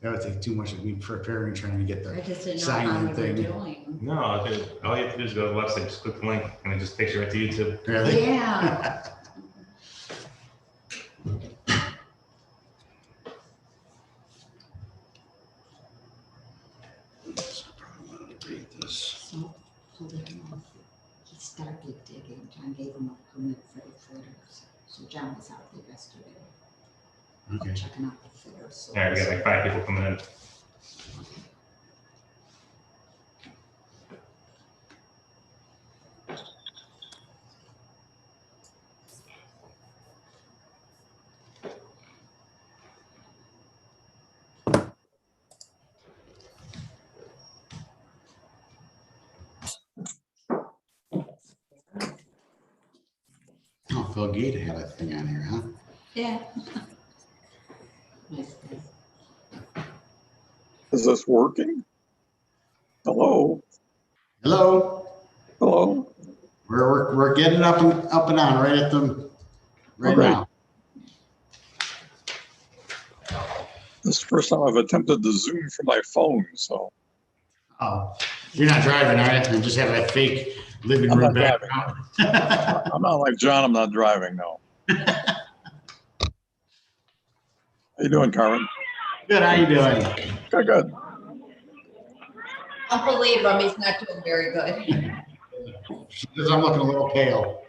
That would take too much of me preparing, trying to get I the just didn't know sign how in you were thing. doing. No, all you have to do is go to the website, just click the link, and it just takes you right to YouTube. Really? Yeah. Read this. So, hold it on. He started digging. John gave him a permit for the fritters. So John was out there yesterday Okay. checking out the fritters. So All right, we got like 5 people coming in. Oh, Phil Gate had a thing on here, huh? yeah. Nice guy. Is this working? Hello? Hello. Hello? We're getting up and on right at them right Okay. now. This is the first time I've attempted to Zoom from my phone, so Oh, you're not driving, are you? You just have that fake living I'm room not background. I'm not like John, I'm not driving, no. How you doing, Carmen? Good. How you doing? Good, good. Don't believe him. He's not doing very good. Because I'm looking a little pale.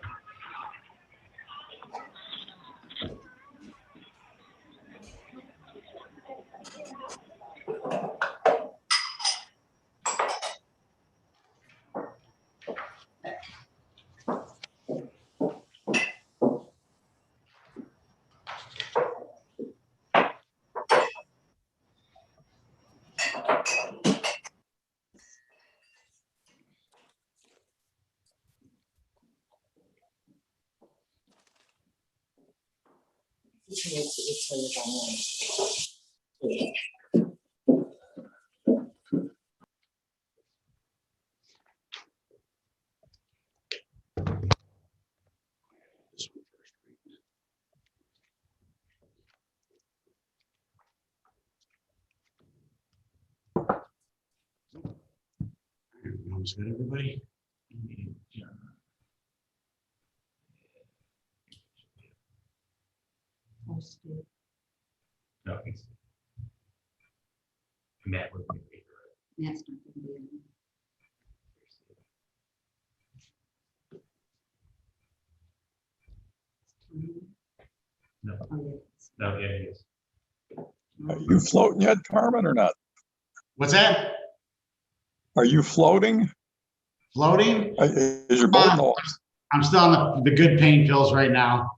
Sounds good, everybody. No, it's Matt would be. That's not going to be in. No, Oh, yeah. no, yeah, it is. Are you floating yet, Carmen, or not? What's that? Are you floating? Floating? Is your boat? No. I'm still on the good pain pills right now.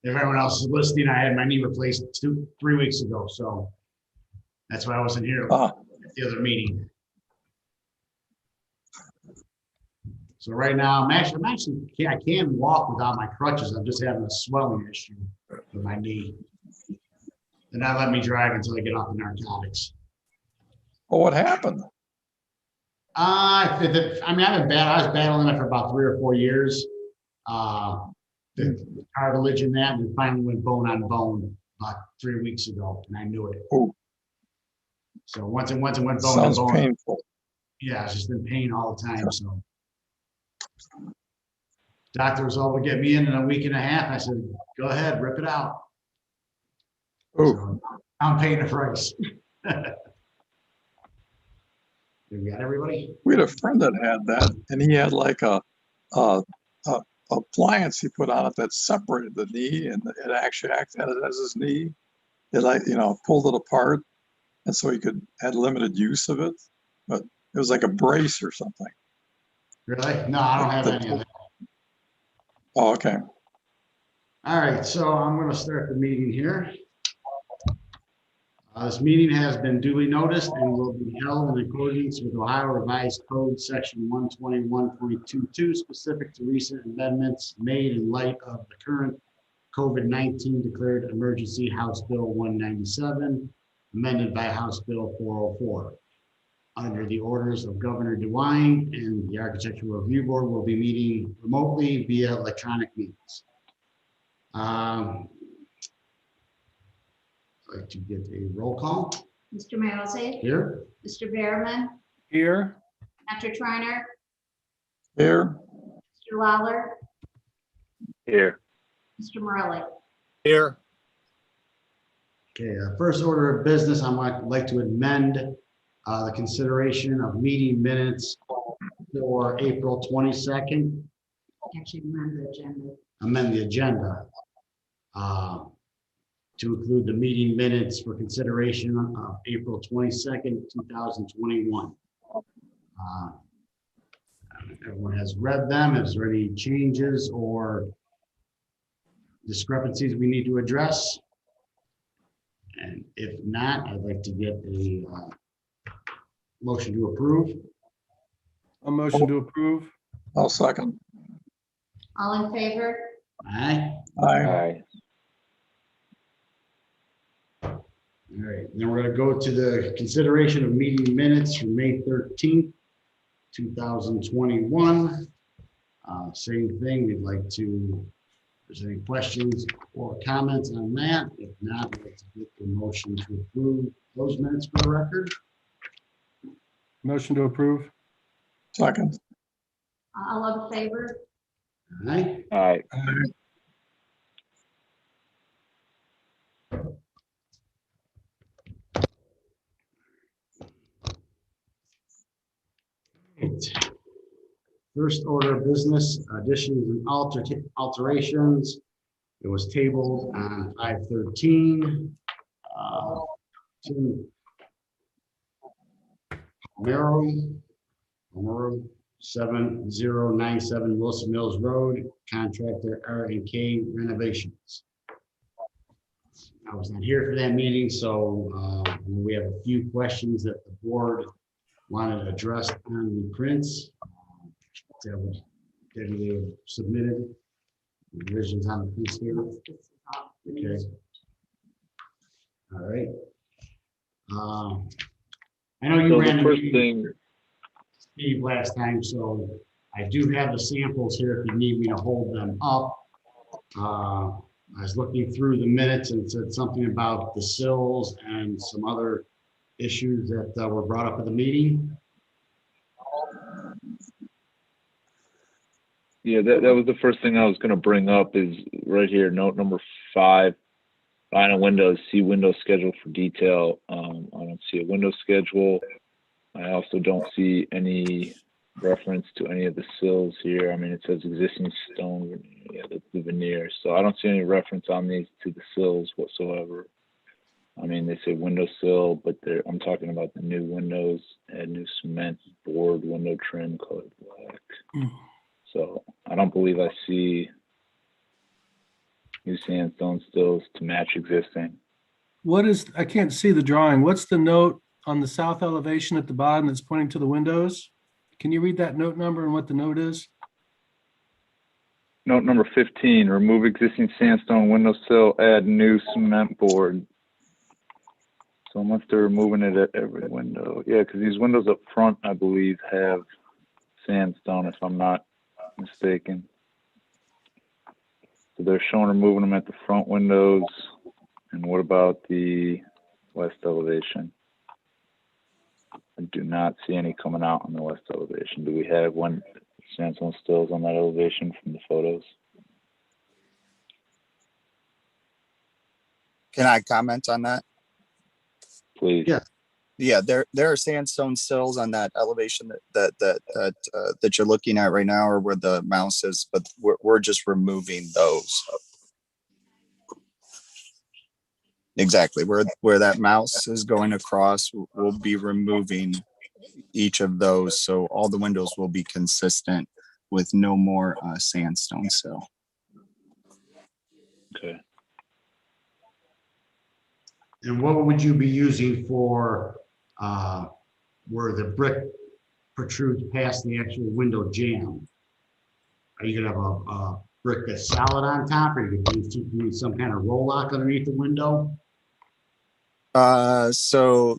If everyone else is listening, I had my knee replaced 3 weeks ago, so that's why I wasn't here Ah, at the other meeting. So right now, I can walk without my crutches. I'm just having a swelling issue with my knee. They're not letting me drive until I get off the narcotics. well, what happened? I mean, I was battling it for about 3 or 4 years. The cartilage and that, and finally went bone on bone about 3 weeks ago, and I knew it. Oh, So once it went bone sounds to bone, painful. yeah, it's just been pain all the time. So doctor was able to get me in a week and a half. I said, go ahead, rip it out. Oh, So I'm paying the price. We got everybody? we had a friend that had that, and he had like a appliance he put on it that separated the knee, and it actually acted as his knee. It like, pulled it apart, and so he had limited use of it, but it was like a brace or something. Really? No, I don't have any of that. Oh, okay. All right, so I'm going to start the meeting here. This meeting has been duly noticed and will be held in accordance with Ohio Revised Code Section 121.22, specific to recent amendments made in light of the current COVID-19 declared emergency House Bill 197, amended by House Bill 404. Under the orders of Governor DeWine, and the Architectural Review Board will be meeting remotely via electronic means. I'd like to get a roll call. Mr. Mealy, Here? Mr. Behrman, Here. Dr. Triiner, Here, Mr. Lawler, Here. Mr. Morelli. Here. Okay, first order of business, I'd like to amend the consideration of meeting minutes for April 22nd, Actually, amend the agenda. amend the agenda to include the meeting minutes for consideration of April 22nd, 2021. Everyone has read them. Is there any changes or discrepancies we need to address? And if not, I'd like to get a motion to approve. A motion to approve. I'll second. All in favor? Aye. Aye. All right, then we're gonna go to the consideration of meeting minutes from May 13th, 2021. Same thing, we'd like to, if there's any questions or comments on that. If not, I'd like to get the motion to approve those minutes for the record. Motion to approve. Second. All in favor? Aye. Aye. Right. First order of business, additions and alterations. It was tabled on 5/13. Tim Romero, 7097 Wilson Mills Road, contractor R&K Renovations. I was not here for that meeting, so we have a few questions that the board wanted addressed on the prints that they submitted. Revisions on the prints here. Okay. All right. I know you So ran the the first meeting, thing, Steve, last time, so I do have the samples here if you need me to hold them up. I was looking through the minutes and it said something about the sills and some other issues that were brought up at the meeting. yeah, that was the first thing I was gonna bring up is right here, note number 5. Vinyl windows, see window schedule for detail. I don't see a window schedule. I also don't see any reference to any of the sills here. I mean, it says existing stone, yeah, that's the veneer. So I don't see any reference on these to the sills whatsoever. I mean, they say window sill, but I'm talking about the new windows and new cement board window trim colored black. So I don't believe I see new sandstone stills to match existing. What is, I can't see the drawing. What's the note on the south elevation at the bottom that's pointing to the windows? Can you read that note number and what the note is? Note number 15, remove existing sandstone window sill, add new cement board. So unless they're removing it at every window. Yeah, because these windows up front, I believe, have sandstone, if I'm not mistaken. So they're showing removing them at the front windows. And what about the west elevation? I do not see any coming out on the west elevation. Do we have one sandstone stills on that elevation from the photos? Can I comment on that? Please. Yeah. Yeah, there are sandstone sills on that elevation that you're looking at right now, or where the mouse is, but we're just removing those. Exactly, where that mouse is going across, we'll be removing each of those, so all the windows will be consistent with no more sandstone sill. Okay. And what would you be using for where the brick protrudes past the actual window jamb? Are you gonna have a brick that's solid on top, or you could use some kind of roll lock underneath the window? So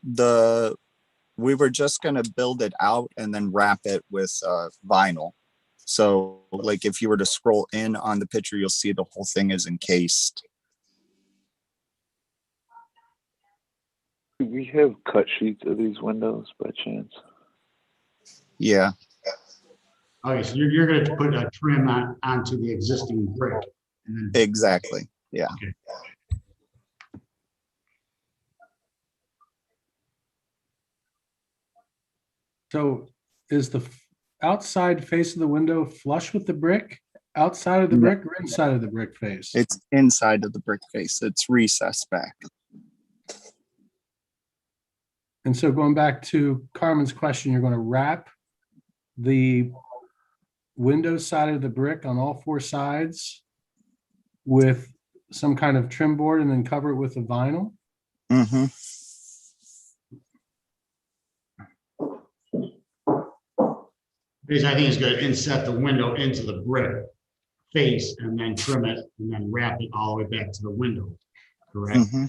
we were just gonna build it out and then wrap it with vinyl. So like if you were to scroll in on the picture, you'll see the whole thing is encased. Do we have cut sheets of these windows by chance? Yeah, Okay, so you're gonna put a trim onto the existing brick and then, exactly. Yeah. okay. So is the outside face of the window flush with the brick, outside of the No. brick or inside of the brick face? It's inside of the brick face. It's recessed back. And so going back to Carmen's question, you're going to wrap the window side of the brick on all four sides with some kind of trim board and then cover it with a vinyl? Hmm. Because I think it's gonna inset the window into the brick face and then trim it and then wrap it all the way back to the window, correct? Hmm.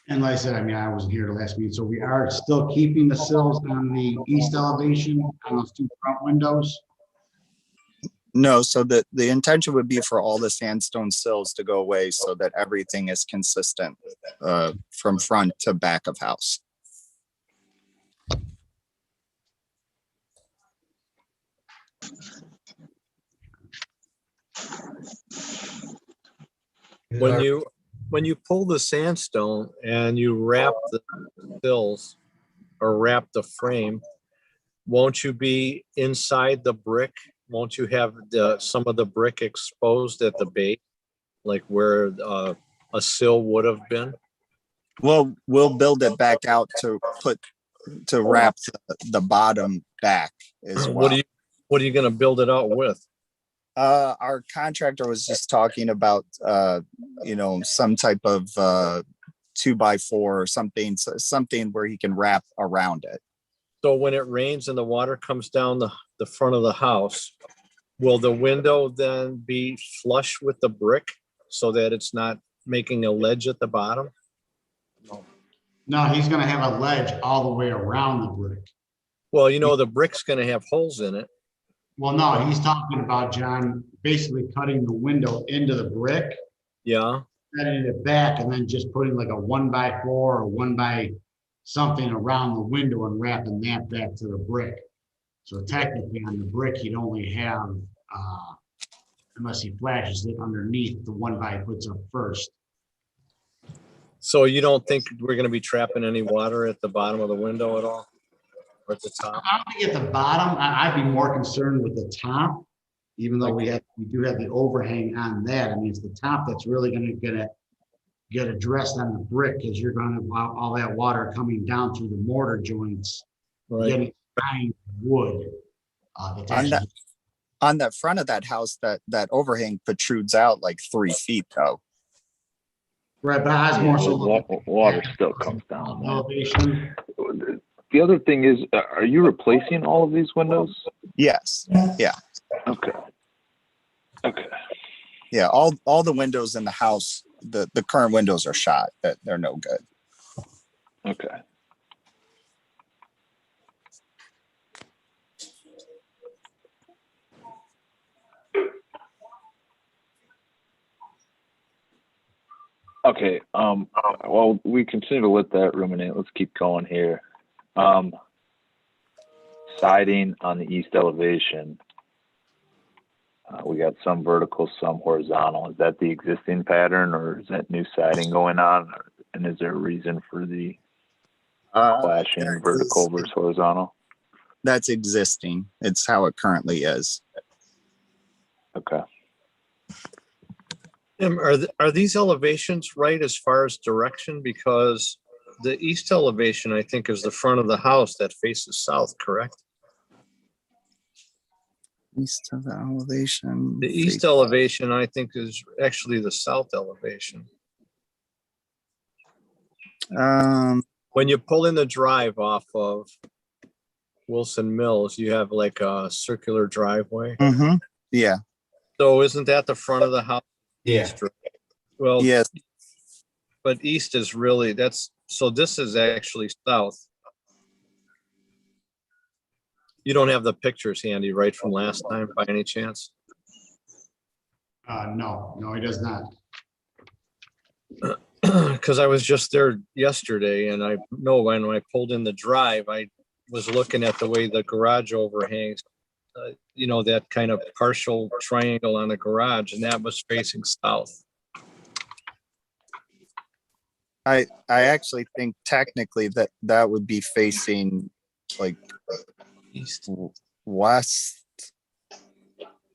And like I said, I mean, I wasn't here the last meeting, so we are still keeping the sills on the east elevation on those two front windows. No, so the intention would be for all the sandstone sills to go away so that everything is consistent from front to back of house. When you pull the sandstone and you wrap the sills or wrap the frame, won't you be inside the brick? Won't you have some of the brick exposed at the base, like where a sill would have been? Well, we'll build it back out to wrap the bottom back as well. What are you going to build it out with? Our contractor was just talking about, some type of 2x4 or something where he can wrap around it. So when it rains and the water comes down the front of the house, will the window then be flush with the brick so that it's not making a ledge at the bottom? No, he's gonna have a ledge all the way around the brick. Well, the brick's going to have holes in it. Well, no, he's talking about, John, basically cutting the window into the brick, Yeah. setting it back, and then just putting like a 1x4 or 1 by something around the window and wrapping that back to the brick. So technically on the brick, he'd only have, unless he flashes it underneath, the 1x puts up first. So you don't think we're going to be trapping any water at the bottom of the window at all? Or at the top? I don't think at the bottom, I'd be more concerned with the top, even though we do have the overhang on that. I mean, it's the top that's really gonna get addressed on the brick, because you're gonna have all that water coming down through the mortar joints, Right. getting behind wood. That's On that, actually- on the front of that house, that overhang protrudes out like 3 feet though. Right, but I was more so looking Water still comes down. man. elevation. The other thing is, are you replacing all of these windows? Yes. Okay. Okay. Yeah. All the windows in the house, the current windows are shot. That they're no good. Okay. Okay, well, we continue to let that ruminate. Let's keep going here. Siding on the east elevation. We got some vertical, some horizontal. Is that the existing pattern, or is that new siding going on? And is there a reason for the flashing there vertical is- versus horizontal? That's existing. It's how it currently is. Okay. Tim, are these elevations right as far as direction? Because the east elevation, I think, is the front of the house that faces south, correct? East of the elevation. The east elevation, I think, is actually the south elevation. When you pull in the drive off of Wilson Mills, you have like a circular driveway. Yeah. So isn't that the front of the house? Yeah. Well, Yes. but east is really, so this is actually south. You don't have the pictures handy, right, from last time by any chance? No, he does not. because I was just there yesterday and I know when I pulled in the drive, I was looking at the way the garage overhangs. You know, that kind of partial triangle on the garage, and that was facing south. I actually think technically that would be facing like East. west,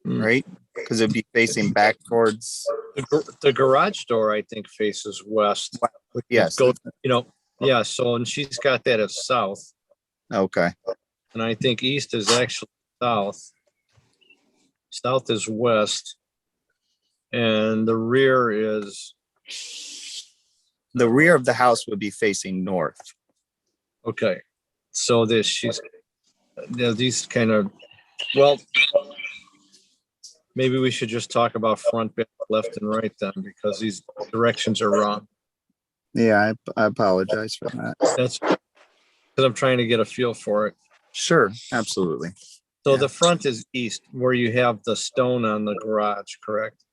Hmm. right? Because it'd be facing back towards, The garage door, I think, faces west. It yes, goes, you know, yeah, so, and she's got that as south, okay. and I think east is actually south. South is west. And the rear is, The rear of the house would be facing north. okay. So this, she's, these kind of, well, maybe we should just talk about front, back, left and right then, because these directions are wrong. Yeah, I apologize for that. That's because I'm trying to get a feel for it. Sure, absolutely. So Yeah. the front is east, where you have the stone on the garage, correct?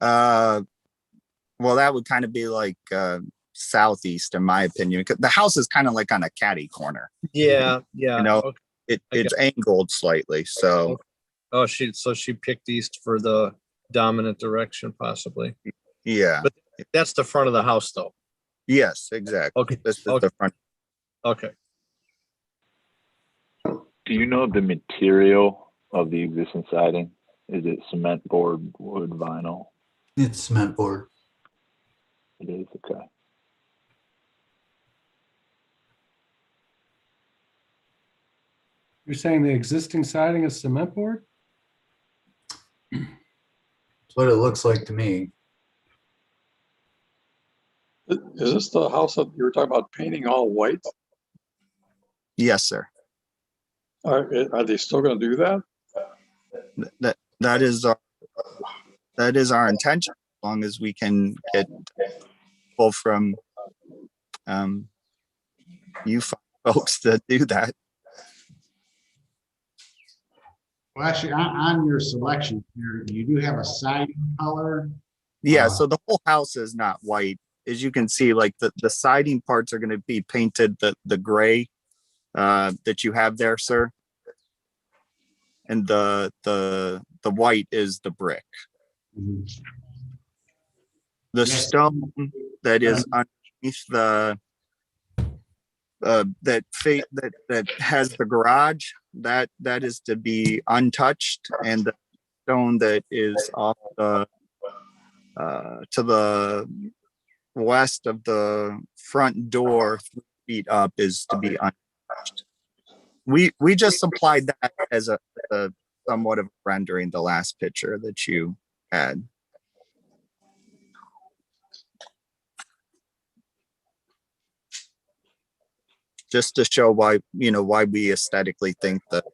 Well, that would kind of be like southeast, in my opinion. 'Cause the house is kind of like on a catty corner. Yeah, yeah. You know, Okay. it's angled slightly. So Oh, so she picked east for the dominant direction, possibly. yeah, But that's the front of the house, though. yes, exactly. Okay. This is Okay. the front. Okay. Do you know the material of the existing siding? Is it cement, board, wood, vinyl? It's cement board. It is, okay. You're saying the existing siding is cement board? That's what it looks like to me. Is this the house that you were talking about painting all white? Yes, sir. Are they still gonna do that? That is our intention, as long as we can get people from you folks to do that. Well, actually, on your selection here, you do have a siding color. Yeah, Uh, so the whole house is not white. As you can see, like the siding parts are going to be painted the gray that you have there, sir. And the white is the brick. Mhm. The Yes. stone that is underneath the that has the garage, that is to be untouched, and the stone that is off the to the west of the front door 3 feet up is to be untouched. We just supplied that as a somewhat of a rendering, the last picture that you had. Just to show why, why we aesthetically think that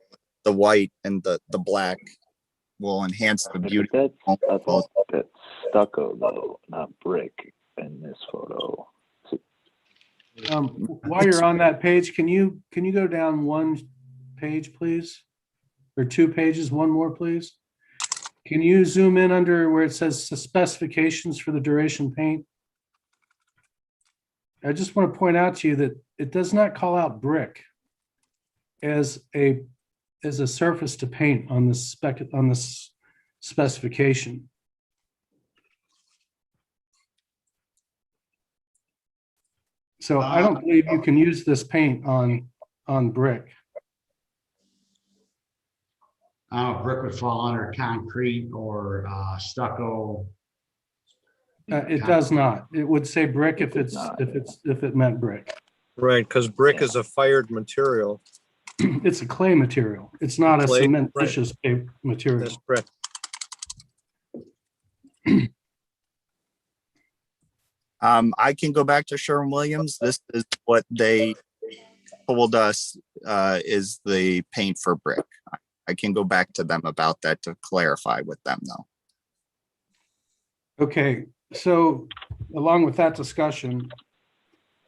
the white and the black will enhance the beauty. That's stucco though, not brick in this photo. While you're on that page, can you go down one page, please? Or 2 pages, one more, please? Can you zoom in under where it says the specifications for the duration paint? I just want to point out to you that it does not call out brick as a surface to paint on this specification. So I don't believe you can use this paint on brick. Brick would fall under concrete or stucco. It does not. It would say brick if it meant brick. Right, because brick is a fired material. It's a clay material. It's not a Clay, cementitious material. That's correct. I can go back to Sherwin-Williams. This is what they told us is the paint for brick. I can go back to them about that to clarify with them though. Okay, so along with that discussion,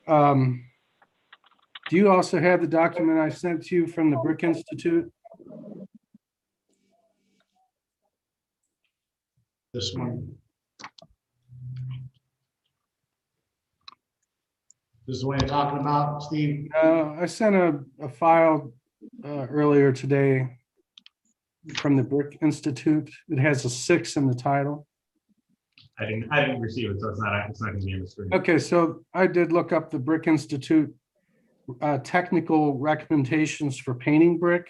do you also have the document I sent to you from the Brick Institute? This one. This is what you're talking about, Steve? I sent a file earlier today from the Brick Institute. It has a 6 in the title. I didn't receive it, so it's not gonna be on the screen. Okay, so I did look up the Brick Institute technical recommendations for painting brick,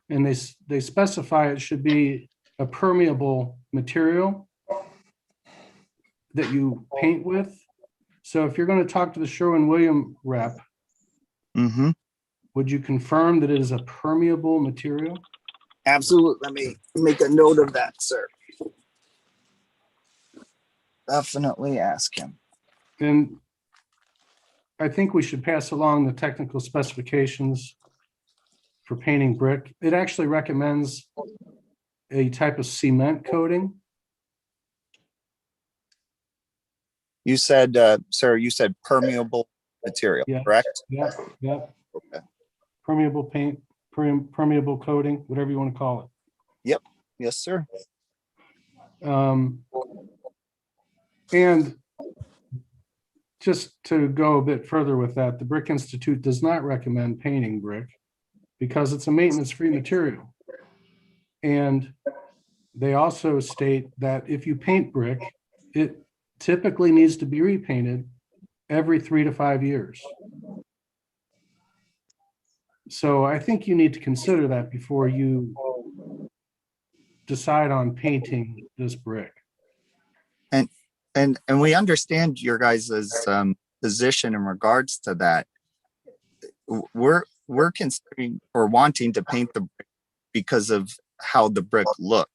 and they specify it should be a permeable material that you paint with. So if you're going to talk to the Sherwin-Williams rep, Mm-hmm. would you confirm that it is a permeable material? Absolutely. Let me make a note of that, sir. Definitely ask him. And I think we should pass along the technical specifications for painting brick. It actually recommends a type of cement coating. You said, sir, you said permeable material, Yeah. correct? Yeah, yeah. Okay. Permeable paint, permeable coating, whatever you want to call Yes, sir. it. And just to go a bit further with that, the Brick Institute does not recommend painting brick because it's a maintenance-free material. And they also state that if you paint brick, it typically needs to be repainted every 3 to 5 years. So I think you need to consider that before you decide on painting this brick. And we understand your guys' position in regards to that. We're considering or wanting to paint the brick because of how the brick look.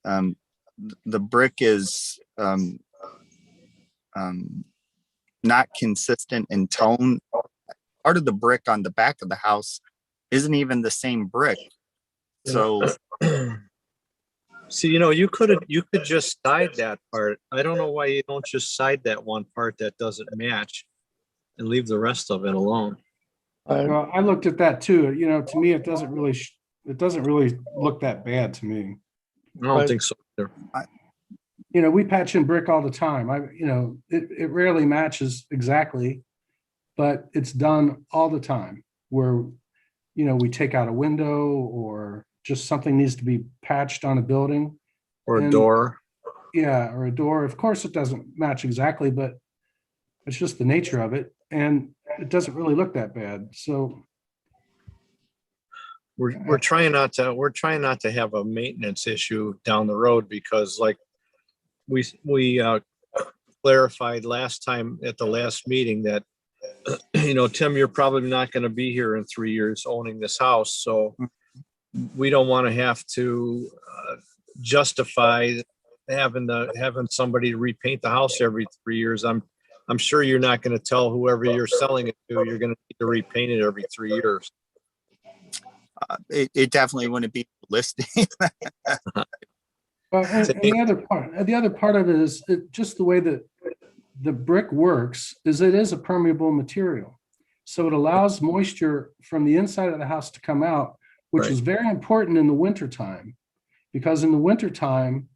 The brick is not consistent in tone. Part of the brick on the back of the house isn't even the same brick. So See, you could just side that part. I don't know why you don't just side that one part that doesn't match and leave the rest of it alone. Well, I looked at that too. To me, it doesn't really look that bad to me. I don't think so either. We patch in brick all the time. It rarely matches exactly, but it's done all the time where, we take out a window or just something needs to be patched on a building. Or a And- door. Yeah, or a door. Of course, it doesn't match exactly, but it's just the nature of it. And it doesn't really look that bad. So We're trying not to have a maintenance issue down the road because like we clarified last time at the last meeting that Tim, you're probably not going to be here in 3 years owning this house, so we don't want to have to justify having somebody repaint the house every 3 years. I'm sure you're not going to tell whoever you're selling it to you're going to need to repaint it every 3 years. it definitely wouldn't be listing. Well, and the other part of it is just the way that the brick works is it is a permeable material. So it allows moisture from the inside of the house to come out, which Right. is very important in the wintertime. Because in the wintertime,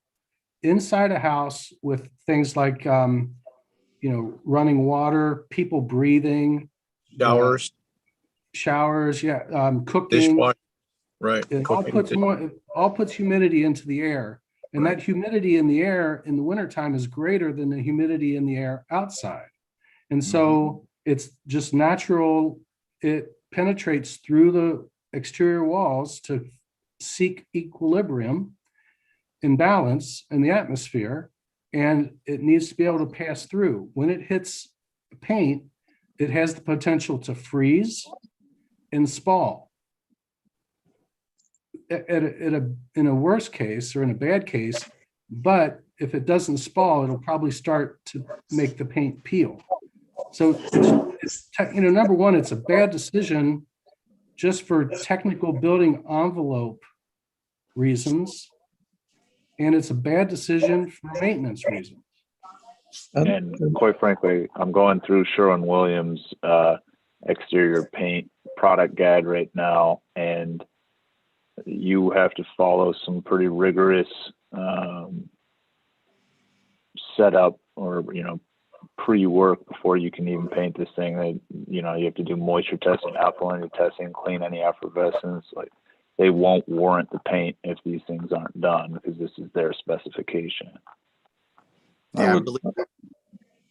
inside a house with things like, running water, people breathing, Showers, showers, cooking. dishwasher, right. It all cooking. puts humidity into the air. And that humidity in the air in the wintertime is greater than the humidity in the air outside. And so it's just natural. It penetrates through the exterior walls to seek equilibrium and balance in the atmosphere. And it needs to be able to pass through. When it hits paint, it has the potential to freeze and spall. In a worst case or in a bad case, but if it doesn't spall, it'll probably start to make the paint peel. So it's number one, it's a bad decision just for technical building envelope reasons. And it's a bad decision for maintenance reasons. And quite frankly, I'm going through Sherwin-Williams exterior paint product guide right now, and you have to follow some pretty rigorous setup or pre-work before you can even paint this thing. You have to do moisture testing, alkalinity testing, clean any effervescence. Like, they won't warrant the paint if these things aren't done, because this is their specification. Yeah,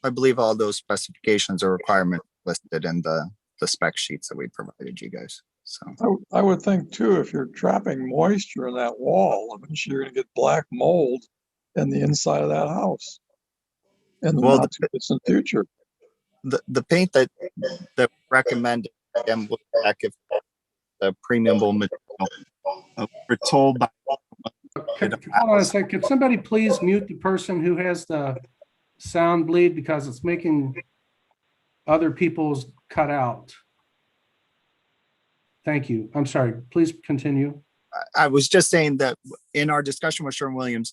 I believe all those specifications or requirements listed in the spec sheets that we provided you guys. So I would think too, if you're trapping moisture in that wall, eventually you're gonna get black mold in the inside of that house. In the Well, not too distant future. the paint that recommended, again, we'll check if the premiumable material. We're told by Hold on a second. Could somebody please mute the person who has the sound bleed, because it's making other people's cut out? Thank you. I'm sorry. Please continue. I was just saying that in our discussion with Sherwin-Williams,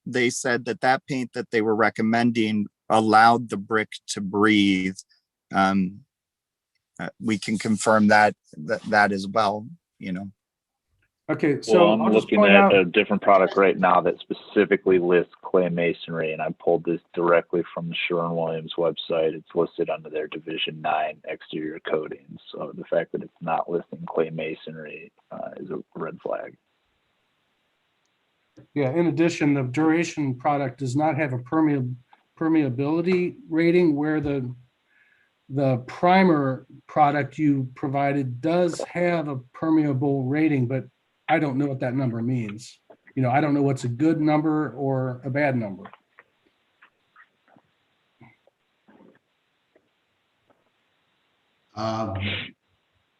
they said that paint that they were recommending allowed the brick to breathe. We can confirm that as well, Okay, so Well, I'm I'll just looking point at out, a different product right now that specifically lists clay masonry, and I pulled this directly from the Sherwin-Williams website. It's listed under their Division 9 exterior coatings. So the fact that it's not listing clay masonry is a red flag. yeah, in addition, the Duration product does not have a permeability rating, where the primer product you provided does have a permeable rating, but I don't know what that number means. I don't know what's a good number or a bad number.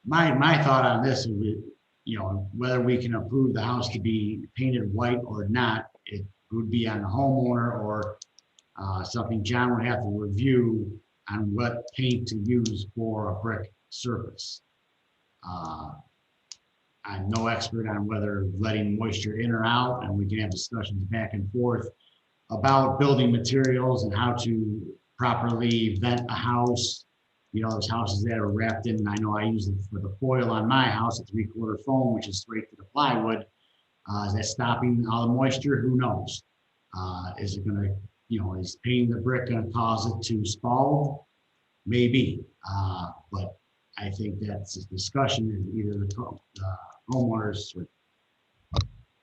My thought on this is, whether we can approve the house to be painted white or not, it would be on the homeowner, or something John would have to review on what paint to use for a brick surface. I'm no expert on whether letting moisture in or out, and we can have discussions back and forth about building materials and how to properly vent a house. Those houses that are wrapped in, and I know I use it for the foil on my house, a 3/4 foam, which is straight to the plywood. Is that stopping all the moisture? Who knows? Is it gonna, is painting the brick gonna cause it to scald? Maybe, but I think that's a discussion in either the homeowners,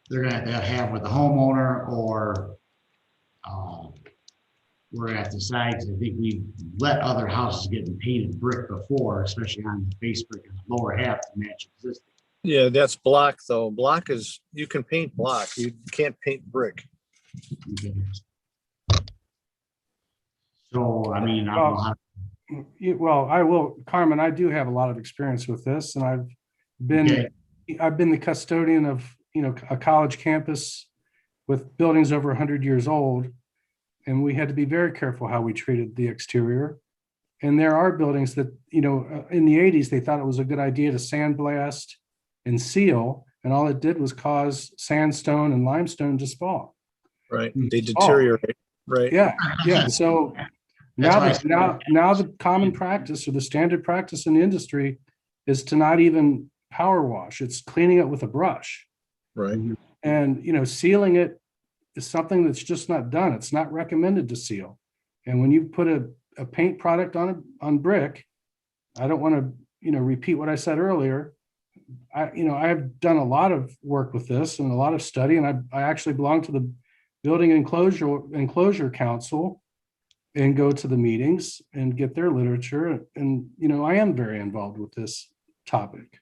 they're gonna have to have with the homeowner, or we're gonna have to decide. I think we've let other houses get painted brick before, especially on the base brick and the lower half to match existing. Yeah, that's block though. Block is, you can paint block. You can't paint brick. Okay. So, I mean, I don't know how. Well, I will, Carmen, I do have a lot of experience with this, and I've been the custodian of, a college campus with buildings over 100 years old. And we had to be very careful how we treated the exterior. And there are buildings that, in the 80s, they thought it was a good idea to sandblast and seal. And all it did was cause sandstone and limestone to fall. Right. They deteriorate. Right. Yeah. So now the common practice, or the standard practice in the industry, is to not even power wash. It's cleaning it with a brush. Right. And, sealing it is something that's just not done. It's not recommended to seal. And when you put a paint product on brick, I don't want to, repeat what I said earlier. I have done a lot of work with this and a lot of study, and I actually belong to the Building Enclosure Council and go to the meetings and get their literature. And, I am very involved with this topic.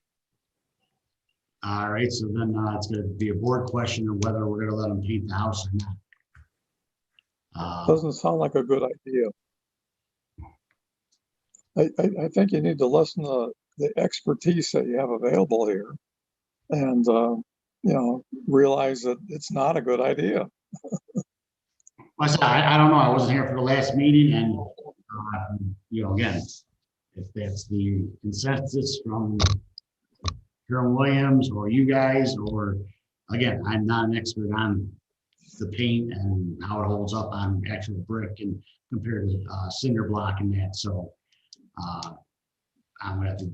All right, so then it's going to be a board question of whether we're going to let them paint the house or not. Doesn't sound like a good idea. I think you need to listen to the expertise that you have available here, and realize that it's not a good idea. I don't know. I wasn't here for the last meeting, and again, if that's the consensus from Sherwin-Williams or you guys, or again, I'm not an expert on the paint and how it holds up on actual brick and compared to cinder block and that. So I'm gonna have to,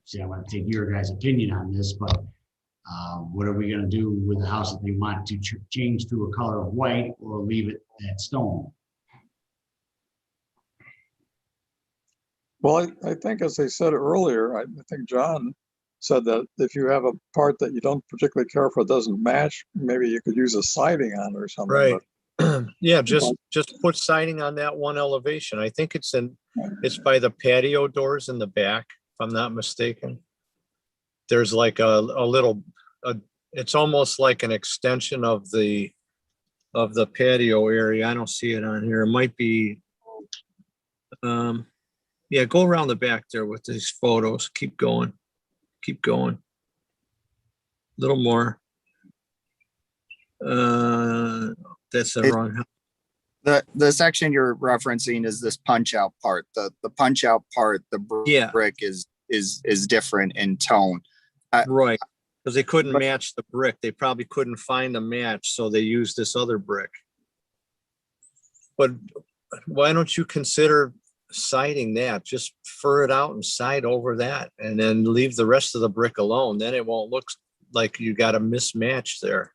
see, I want to take your guys' opinion on this, but what are we gonna do with the house if they want to change to a color of white or leave it at stone? Well, I think as I said earlier, I think John said that if you have a part that you don't particularly care for, it doesn't match, maybe you could use a siding on it or something. Right. but- Yeah, just put siding on that one elevation. I think it's by the patio doors in the back, if I'm not mistaken. There's like a little, it's almost like an extension of the patio area. I don't see it on here. It might be, yeah, go around the back there with these photos. Keep going. Keep going. Little more. That's the wrong. The section you're referencing is this punch out part. The punch out part, the Yeah. brick is different in tone. Right, because they couldn't match the brick. They probably couldn't find a match, so they used this other brick. But why don't you consider siding that? Just fur it out and side over that, and then leave the rest of the brick alone. Then it won't look like you got a mismatch there.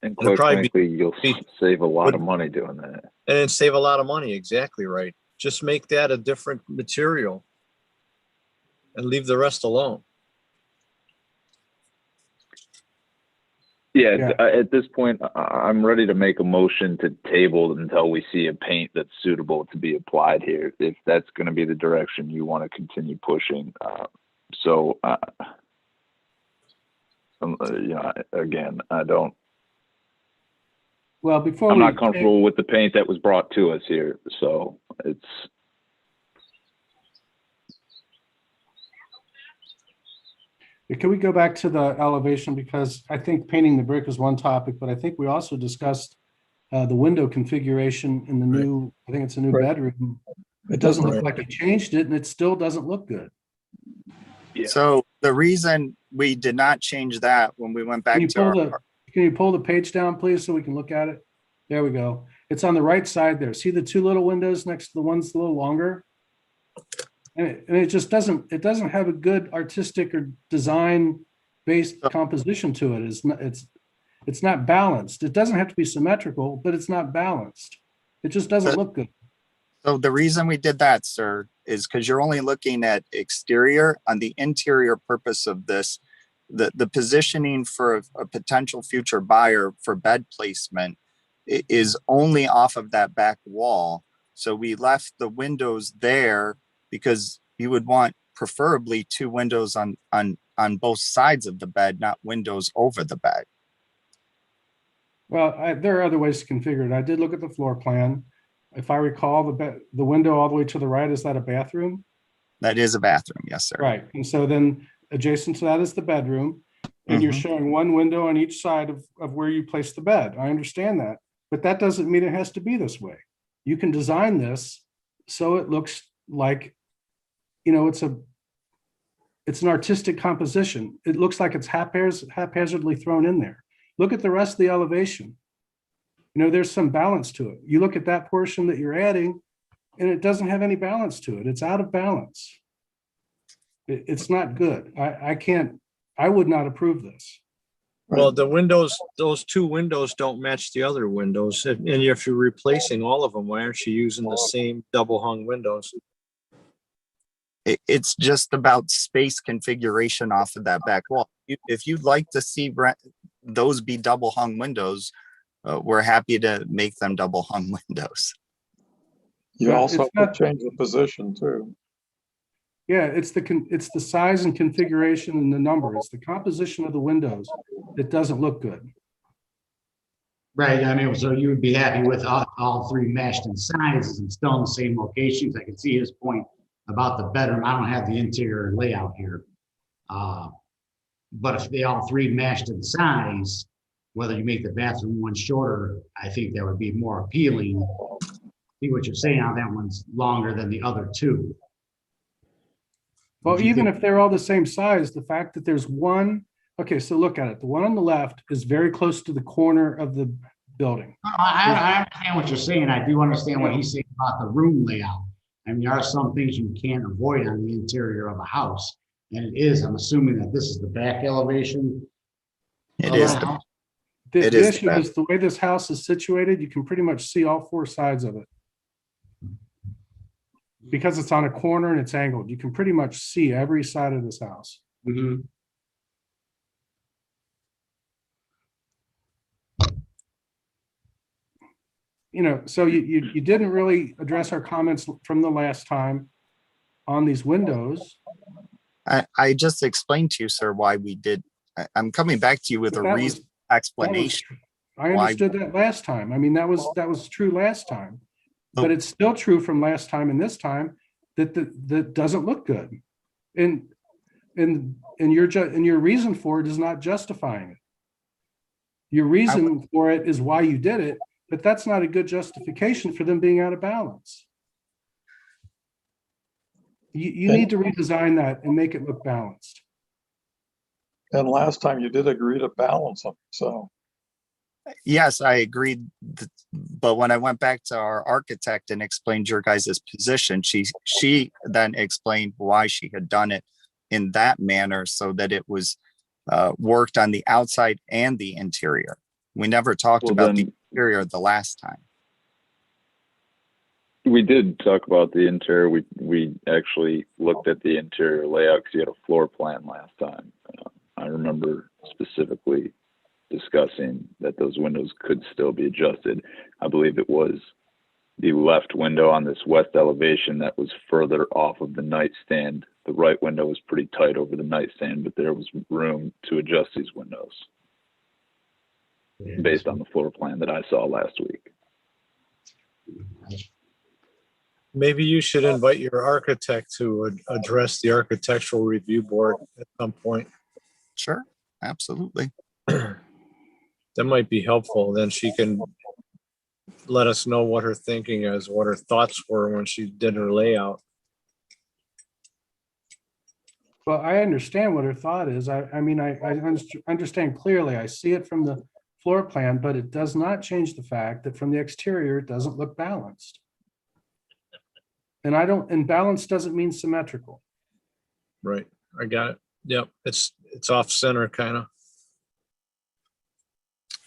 And It'll quite probably frankly, you'll save a lot of money doing that. And then save a lot of money. Exactly right. Just make that a different material and leave the rest alone. Yeah, Yeah. at this point, I'm ready to make a motion to table until we see a paint that's suitable to be applied here, if that's going to be the direction you want to continue pushing. Again, Well, before I'm we not comfortable with the paint that was brought to us here, so it's. Can we go back to the elevation? Because I think painting the brick is one topic, but I think we also discussed the window configuration in the new, I think it's a new Right. bedroom. It It doesn't doesn't, look like you changed it and it still doesn't look good. Yeah. So the reason we did not change that when we went back to Can you pull the page down, please, so we can look at it? There we go. It's on the right side there. See the two little windows next to the ones a little longer? And it just doesn't have a good artistic or design based composition to it. It's not balanced. It doesn't have to be symmetrical, but it's not balanced. It just doesn't look good. So the reason we did that, sir, is because you're only looking at exterior. On the interior purpose of this, the positioning for a potential future buyer for bed placement is only off of that back wall. So we left the windows there because you would want preferably two windows on both sides of the bed, not windows over the bed. Well, there are other ways to configure it. I did look at the floor plan. If I recall, the window all the way to the right, is that a bathroom? That is a bathroom, yes, sir. Right. And so then adjacent to that is the bedroom. And you're showing one window on each side of where you place the bed. I understand that, but that doesn't mean it has to be this way. You can design this so it looks like, it's an artistic composition. It looks like it's haphazardly thrown in there. Look at the rest of the elevation. There's some balance to it. You look at that portion that you're adding and it doesn't have any balance to it. It's out of balance. It's not good. I would not approve this. Well, the windows, those two windows don't match the other windows. And if you're replacing all of them, why aren't you using the same double hung windows? It's just about space configuration off of that back wall. If you'd like to see those be double hung windows, we're happy to make them double hung windows. you Well, also it's have not- to change the position too. Yeah, it's the size and configuration and the number. It's the composition of the windows that doesn't look good. Right, I mean, so you would be happy with all three meshed in sizes and still in the same locations. I can see his point about the bedroom. I don't have the interior layout here. But if they all three meshed in size, whether you make the bathroom one shorter, I think that would be more appealing. See what you're saying, how that one's longer than the other two. Well, Do you even think- if they're all the same size, the fact that there's one, okay, so look at it. The one on the left is very close to the corner of the building. I understand what you're saying. I do understand what he's saying about the room layout. I mean, there are some things you can't avoid on the interior of a house. And it is, I'm assuming that this is the back elevation. It of is the the house. The It is issue bad. is the way this house is situated, you can pretty much see all four sides of it. because it's on a corner and it's angled, you can pretty much see every side of this house. Mhm. You know, so you didn't really address our comments from the last time on these windows. I just explained to you, sir, why we did. I'm coming back to you with a That was- reason that was- explanation. I Why- understood that last time. I mean, that was true last time. But Oh. it's still true from last time and this time that that doesn't look good. And your reason for it is not justifying it. Your reason for it is why you did it, but that's not a good justification for them being out of balance. You need to redesign that and make it look balanced. And last time you did agree to balance them, so. Yes, I agreed. But when I went back to our architect and explained your guys' position, she then explained why she had done it in that manner so that it was worked on the outside and the interior. We never talked Well, about the then- interior the last time. We did talk about the interior. We actually looked at the interior layout because you had a floor plan last time. I remember specifically discussing that those windows could still be adjusted. I believe it was the left window on this west elevation that was further off of the nightstand. The right window was pretty tight over the nightstand, but there was room to adjust these windows based on the floor plan that I saw last week. Maybe you should invite your architect to address the architectural review board at some point. Sure, absolutely. That might be helpful. Then she can let us know what her thinking is, what her thoughts were when she did her layout. Well, I understand what her thought is. I mean, I understand clearly. I see it from the floor plan, but it does not change the fact that from the exterior, it doesn't look balanced. And balanced doesn't mean symmetrical. Right. I got it. Yep. It's off center kind of.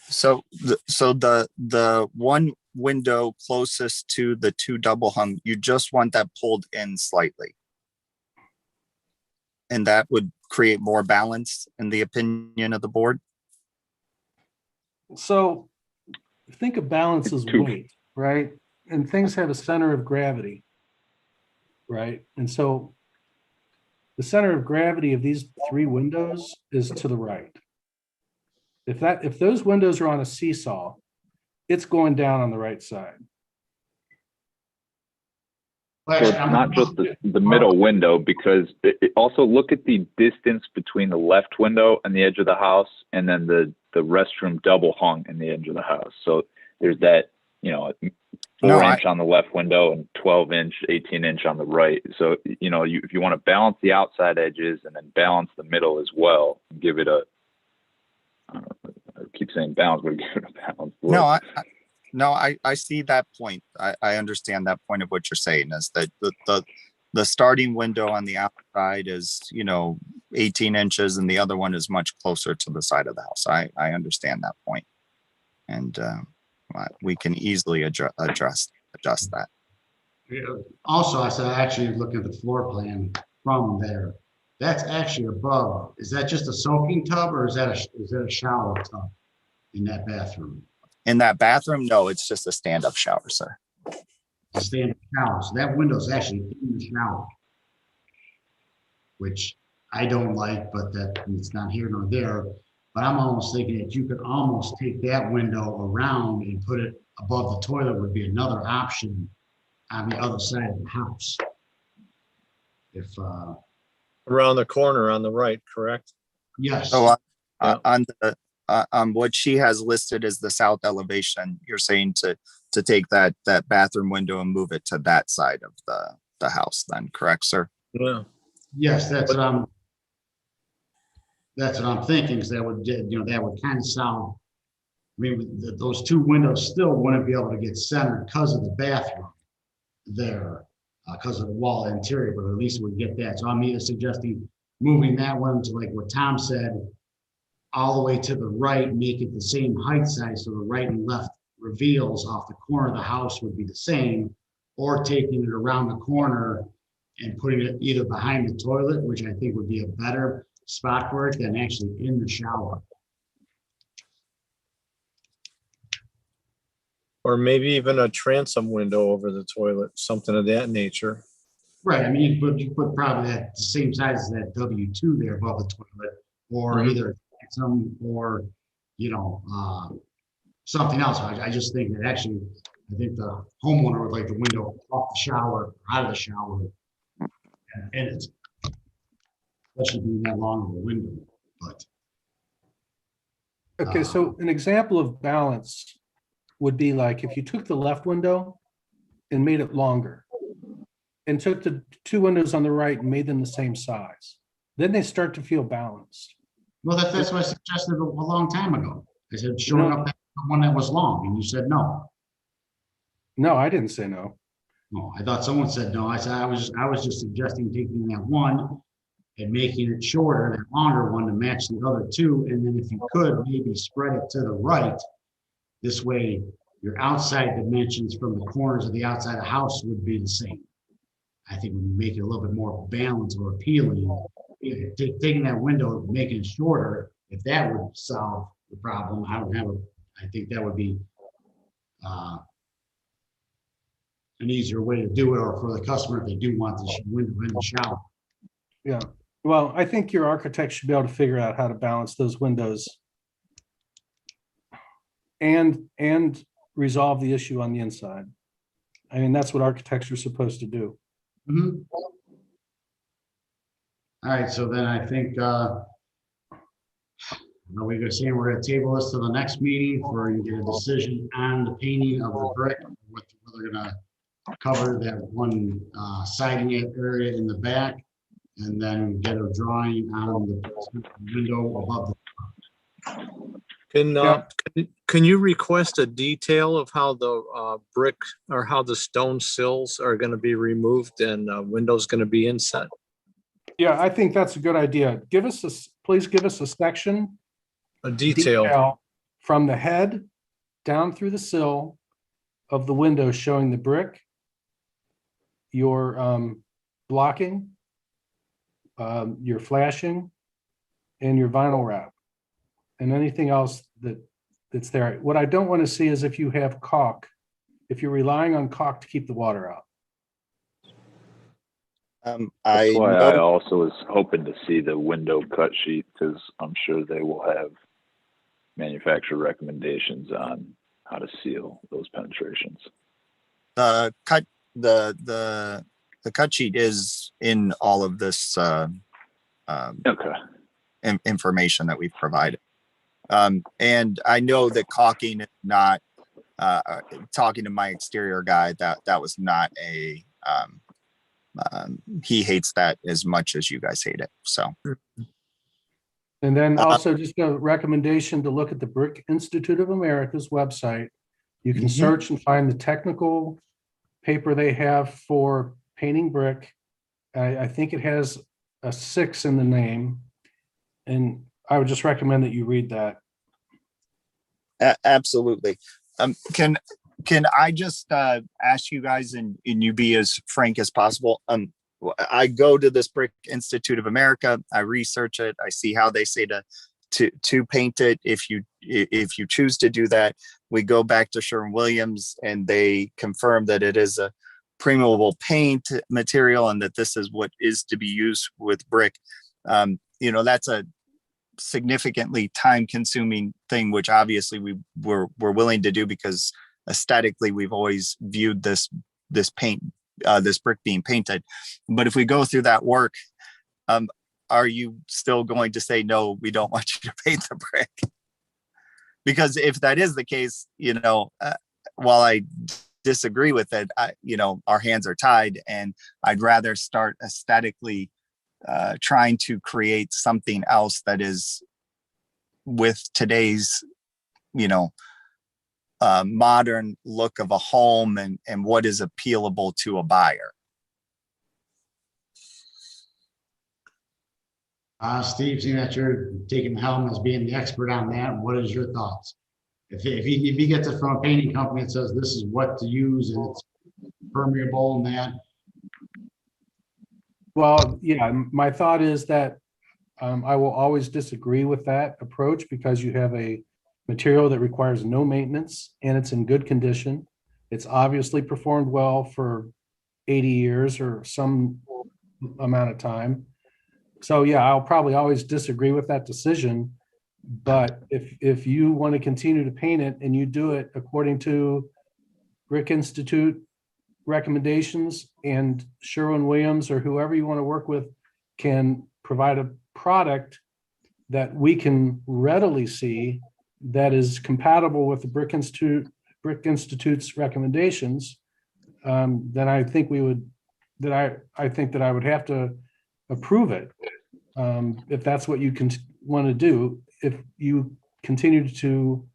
So the one window closest to the two double hung, you just want that pulled in slightly. And that would create more balance in the opinion of the board. So think of balance as Two. weight, right? And things have a center of gravity, right? And so the center of gravity of these three windows is to the right. If those windows are on a seesaw, it's going down on the right side. So it's not just the middle window, because it also look at the distance between the left window and the edge of the house, and then the restroom double hung in the edge of the house. So there's that, 4-inch on the left window and 12-inch, 18-inch on the right. So, if you want to balance the outside edges and then balance the middle as well, give it I keep saying balance, but give it a balance. No, I see that point. I understand that point of what you're saying is that the starting window on the outside is, 18 inches and the other one is much closer to the side of the house. I understand that point. And we can easily adjust that. Yeah. Also, I said, actually looking at the floor plan from there, that's actually above. Is that just a soaking tub or is that a shower tub in that bathroom? In that bathroom, no, it's just a stand-up shower, sir. A stand-up shower. So that window's actually in the shower, which I don't like, but it's not here nor there. But I'm almost thinking that you could almost take that window around and put it above the toilet would be another option on the other side of the house. If Around the corner on the right, correct? yes. So Yeah. on what she has listed as the south elevation, you're saying to take that bathroom window and move it to that side of the house then, correct, sir? Yeah. Yes, that's what I'm thinking, is that would kind of sound, I mean, those two windows still wouldn't be able to get centered because of the bathroom there, because of the wall interior, but at least we'd get that. So I'm either suggesting moving that one to like what Tom said, all the way to the right, make it the same height size, so the right and left reveals off the corner of the house would be the same, or taking it around the corner and putting it either behind the toilet, which I think would be a better spot for it than actually in the shower. Or maybe even a transom window over the toilet, something of that nature. Right, I mean, you put probably that the same size as that W2 there above the toilet, or Mhm. either some, or, you know, something else. I just think that actually, I think the homeowner would like the window off the shower, out of the shower. And it's, especially being that long of a window, but. Okay, so an example of balance would be like if you took the left window and made it longer, and took the two windows on the right and made them the same size, then they start to feel balanced. Well, that's what I suggested a long time ago. I said, showing up that one that was long, and you said no. No, I didn't say no. No, I thought someone said no. I said, I was just suggesting taking that one and making it shorter, that longer one to match the other two. And then if you could, maybe spread it to the right. This way, your outside dimensions from the corners of the outside of the house would be the same. I think would make it a little bit more balanced or appealing. Taking that window, making it shorter, if that would solve the problem, I think that would be an easier way to do it, or for the customer if they do want the window in the shower. Yeah, well, I think your architect should be able to figure out how to balance those windows and resolve the issue on the inside. I mean, that's what architects are supposed to do. Mhm. All right, so then I think, are we saying we're gonna table this to the next meeting for you to get a decision on the painting of the brick, what they're gonna cover that one siding area in the back, and then get a drawing on the window above the. Can you request a detail of how the brick or how the stone sills are going to be removed and windows going to be inset? Yeah, I think that's a good idea. Please give us a section. A detail. From the head down through the sill of the window showing the brick, your blocking, your flashing, and your vinyl wrap, and anything else that's there. What I don't want to see is if you have caulk, if you're relying on caulk to keep the water out. That's why I know, also was hoping to see the window cut sheet, because I'm sure they will have manufacturer recommendations on how to seal those penetrations. the cut sheet is in all of this Okay. information that we've provided. And I know that caulking is not, talking to my exterior guy, that was not a, he hates that as much as you guys hate it, so. And then also just a recommendation to look at the Brick Institute of America's website. You can search and find the technical paper they have for painting brick. I think it has a 6 in the name. And I would just recommend that you read that. Absolutely. Can I just ask you guys, and you be as frank as possible? I go to this Brick Institute of America, I research it, I see how they say to paint it. If you choose to do that, we go back to Sherwin-Williams and they confirm that it is a permeable paint material and that this is what is to be used with brick. That's a significantly time-consuming thing, which obviously we're willing to do because aesthetically we've always viewed this paint, this brick being painted. But if we go through that work, are you still going to say no? We don't want you to paint the brick? Because if that is the case, while I disagree with it, our hands are tied, and I'd rather start aesthetically trying to create something else that is with today's, modern look of a home and what is appealable to a buyer. Steve, seeing that you're taking the helm as being the expert on that, what is your thoughts? If you get this from a painting company that says this is what to use and it's permeable and that. Well, yeah, my thought is that I will always disagree with that approach because you have a material that requires no maintenance and it's in good condition. It's obviously performed well for 80 years or some amount of time. So yeah, I'll probably always disagree with that decision. But if you want to continue to paint it and you do it according to Brick Institute recommendations and Sherwin-Williams or whoever you want to work with can provide a product that we can readily see that is compatible with the Brick Institute's recommendations, then I think we would, I think that I would have to approve it. If that's what you can want to do, if you continue to,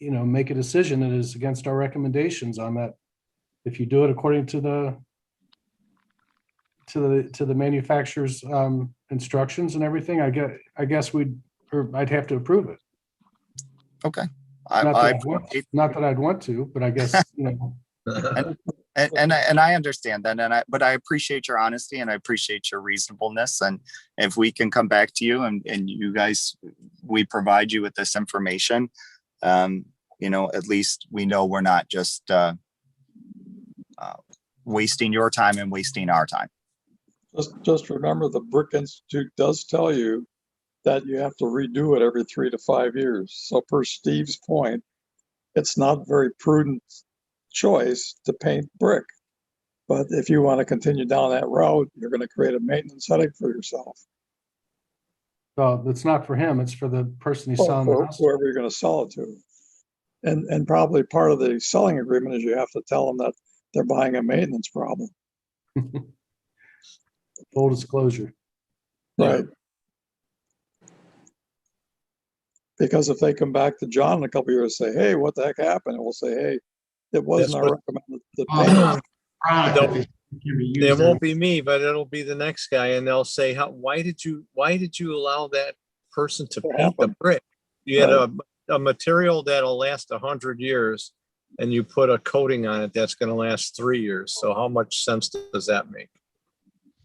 make a decision that is against our recommendations on that, if you do it according to the manufacturer's instructions and everything, I guess I'd have to approve it. Okay. Not that I'd want to, but I guess, And I understand that, but I appreciate your honesty and I appreciate your reasonableness. And if we can come back to you and you guys, we provide you with this information, at least we know we're not just wasting your time and wasting our time. Just remember, the Brick Institute does tell you that you have to redo it every 3 to 5 years. So per Steve's point, it's not a very prudent choice to paint brick. But if you want to continue down that road, you're going to create a maintenance headache for yourself. well, it's not for him, it's for the person he's Or selling the for house. whoever you're going to sell it to. And probably part of the selling agreement is you have to tell them that they're buying a maintenance problem. Full disclosure. Right. Because if they come back to John in a couple of years and say, hey, what the heck happened? And we'll say, hey, it wasn't That's our what- recommended. The paint. Product Don't- that can be used It on- won't be me, but it'll be the next guy, and they'll say, why did you allow that person to What paint the happened? brick? You had a material that'll last 100 years, and you put a coating on it that's gonna last 3 years. So how much sense does that make?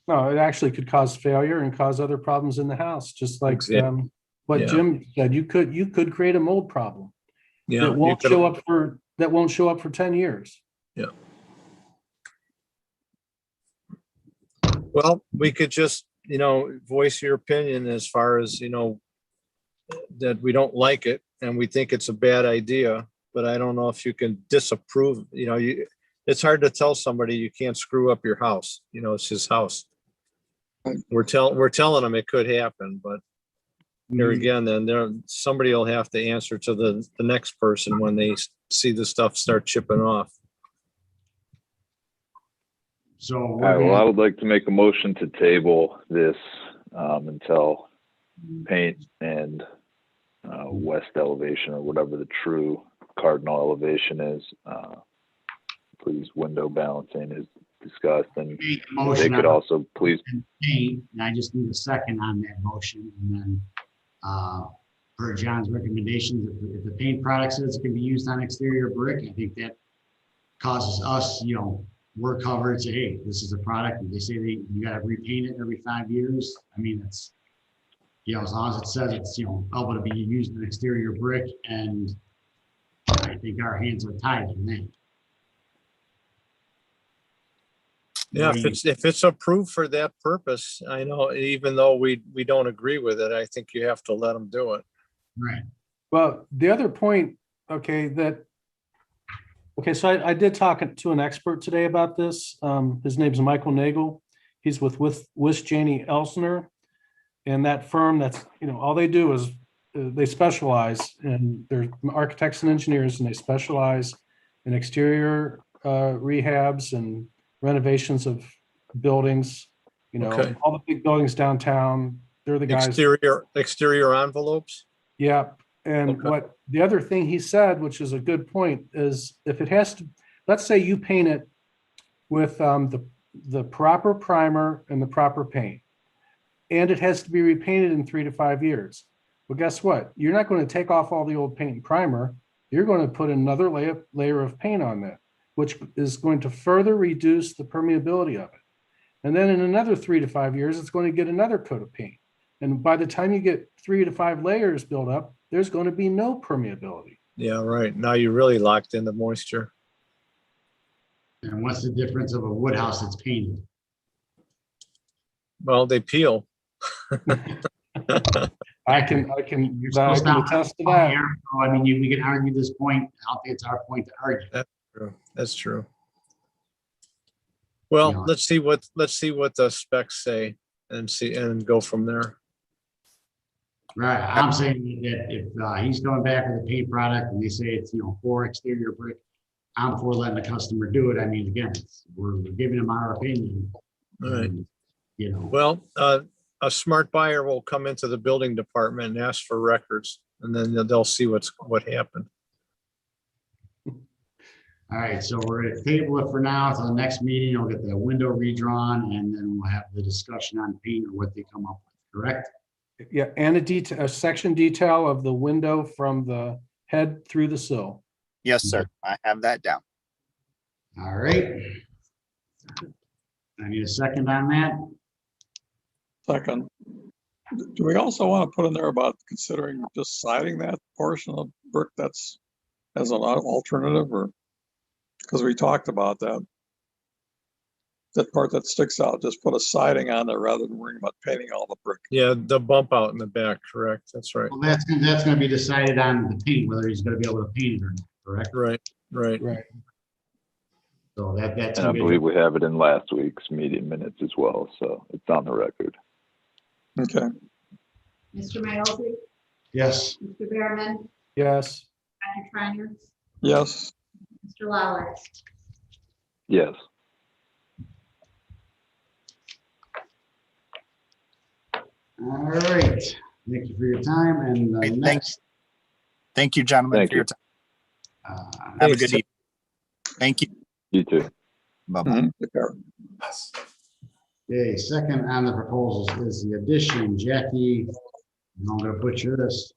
No, it actually could cause failure and cause other problems in the house, just like Exactly. what Yeah. Jim said, you could create a mold problem Yeah. that you won't could- show up for 10 years. Well, we could just, voice your opinion as far as, that we don't like it and we think it's a bad idea, but I don't know if you can disapprove, it's hard to tell somebody you can't screw up your house, it's his house. We're telling them it could happen, but here again, then somebody will have to answer to the next person when they see the stuff start chipping off. So All we're right, well, I gonna- would like to make a motion to table this until paint and west elevation or whatever the true cardinal elevation is. Please, window balancing is discussed, and make a they motion could on also please, paint, and I just need a second on that motion, and then, per John's recommendations, if the paint product says it can be used on exterior brick, I think that causes us, we're covered, say, hey, this is a product, and they say you gotta repaint it every 5 years. I mean, it's, as long as it says it's, able to be used in exterior brick, and I think our hands are tied on that. Yeah, if it's approved for that purpose, I know, even though we don't agree with it, I think you have to let them do it. Right. Well, the other point, so I did talk to an expert today about this. His name's Michael Nagel. He's with Wish Janney Elsner. And that firm, that's, all they do is they specialize in, they're architects and engineers, and they specialize in exterior rehabs and renovations of buildings, Okay. all the big buildings downtown. They're the guys. Exterior envelopes? Yeah, and Okay. what the other thing he said, which is a good point, is if it has to, let's say you paint it with the proper primer and the proper paint, and it has to be repainted in 3 to 5 years. Well, guess what? You're not going to take off all the old paint and primer. You're going to put another layer of paint on that. which is going to further reduce the permeability of it. And then in another 3 to 5 years, it's going to get another coat of paint. And by the time you get 3 to 5 layers built up, there's going to be no permeability. Yeah, right. Now you're really locked into moisture. And what's the difference of a wood house that's painted? Well, they peel. I can You're supposed to attest to that. So, I mean, we can argue this point. I don't think it's our point to argue. True. That's true. Well, Yeah. let's see what the specs say and go from there. Right, I'm saying that if he's coming back with a paint product and they say it's, 4 exterior brick, I'm for letting the customer do it. I mean, again, we're giving them our opinion. All right. And, Well, a smart buyer will come into the building department and ask for records, and then they'll see what happened. All right, so we're gonna table it for now. Till the next meeting, I'll get the window redrawn and then we'll have the discussion on paint or what they come up with, correct? Yeah, and a section detail of the window from the head through the sill. Yes, sir. I have that down. All right. I need a second on that. Second. Do we also want to put in there about considering just siding that portion of brick that's as an alternative, or? Because we talked about that. That part that sticks out, just put a siding on there rather than worrying about painting all the brick. Yeah, the bump out in the back, correct. That's right. Well, that's gonna be decided on the paint, whether he's gonna be able to paint it or not, correct? Right. Right. So that's. And I gonna be- believe we have it in last week's meeting minutes as well, so it's on the record. Okay. Mr. Miosy, Yes, Mr. Behrman, Yes. Dr. Treiner, Yes. Mr. Lawler. Yes. all right. Thank you for your time and Great, next. Thank you, gentlemen, Thank for your you. time. Have a Thanks. good evening. Thank you. You too. Bye-bye. Mhm. Take care. Okay, second on the proposals is the addition, Jackie, and I'm gonna butcher this.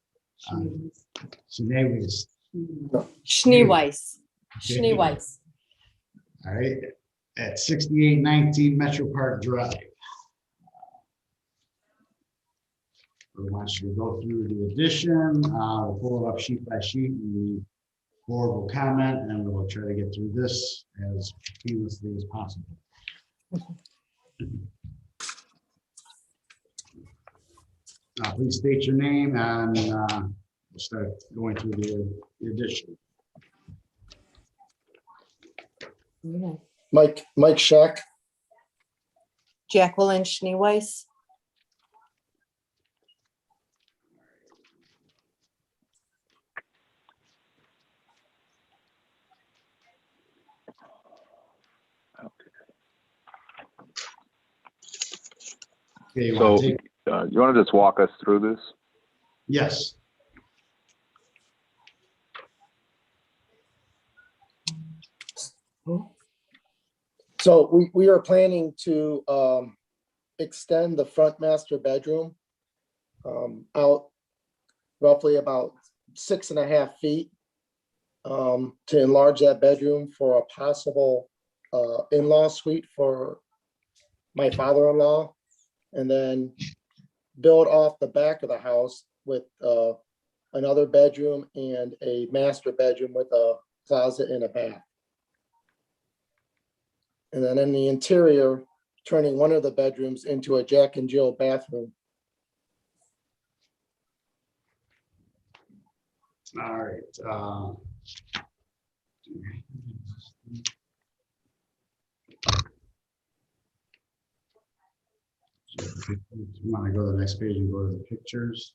Schneeweiss. Schneeweiss. Okay. Schneeweiss. All right, at 6819 Metro Park Drive. We want you to go through the addition, we'll pull it up sheet by sheet, and the board will comment, and we'll try to get through this as painlessly as possible. Please state your name and we'll start going through the addition. Mike Scheck. Jacqueline Schneeweiss. Okay, you So, want to take, you want to just walk us through this? yes, So we are planning to extend the front master bedroom out roughly about 6.5 feet to enlarge that bedroom for a possible in-law suite for my father-in-law, and then build off the back of the house with another bedroom and a master bedroom with a closet and a bath. And then in the interior, turning one of the bedrooms into a Jack and Jill bathroom. all right. If you want to go to the next page and go to the pictures.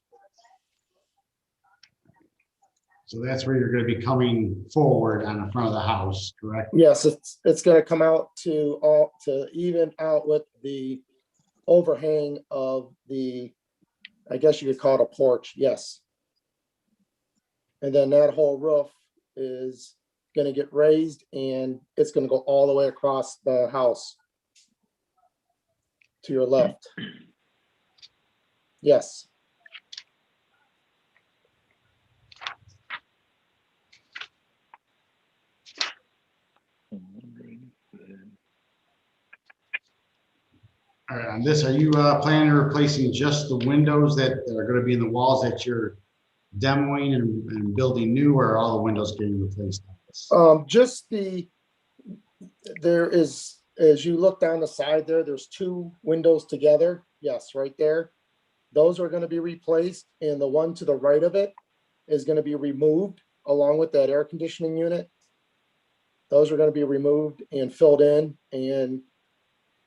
So that's where you're going to be coming forward on the front of the house, correct? Yes, it's gonna come out to even out with the overhang of the, I guess you could call it a porch, yes. And then that whole roof is gonna get raised and it's gonna go all the way across the house to your left. Yes. All right, on this, are you planning on replacing just the windows that are gonna be in the walls that you're demoing and building new, or are all the windows getting replaced on this? Just there is, as you look down the side there, there's two windows together. Yes, right there. Those are gonna be replaced, and the one to the right of it is gonna be removed along with that air conditioning unit. Those are gonna be removed and filled in, and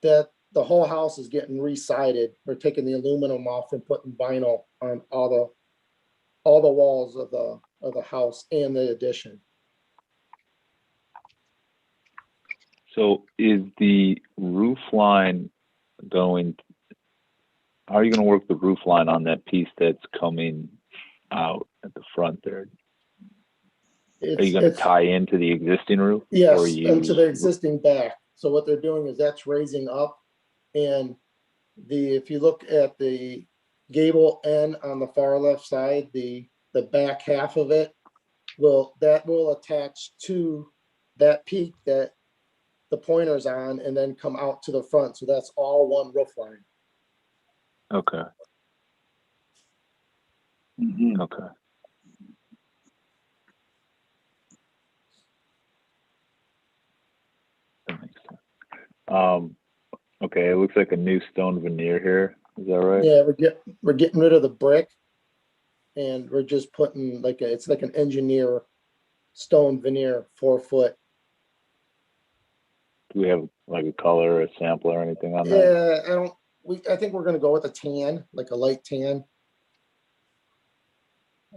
that the whole house is getting re-sided. We're taking the aluminum off and putting vinyl on all the walls of the house and the addition. So is the roof line going, how are you gonna work the roof line on that piece that's coming out at the front there? Are you gonna It's tie into the existing roof? or yes, you- into the existing back. So what they're doing is that's raising up, and if you look at the gable end on the far left side, the back half of it will attach to that peak that the pointer's on, and then come out to the front. So that's all one roof line. Okay, Mhm. okay. That makes sense. Okay, it looks like a new stone veneer here. Is that right? Yeah, we're getting rid of the brick, and we're just putting it's like an engineer stone veneer, 4 foot. Do we have like a color or a sample or anything on that? Yeah, I think we're gonna go with a tan, like a light tan.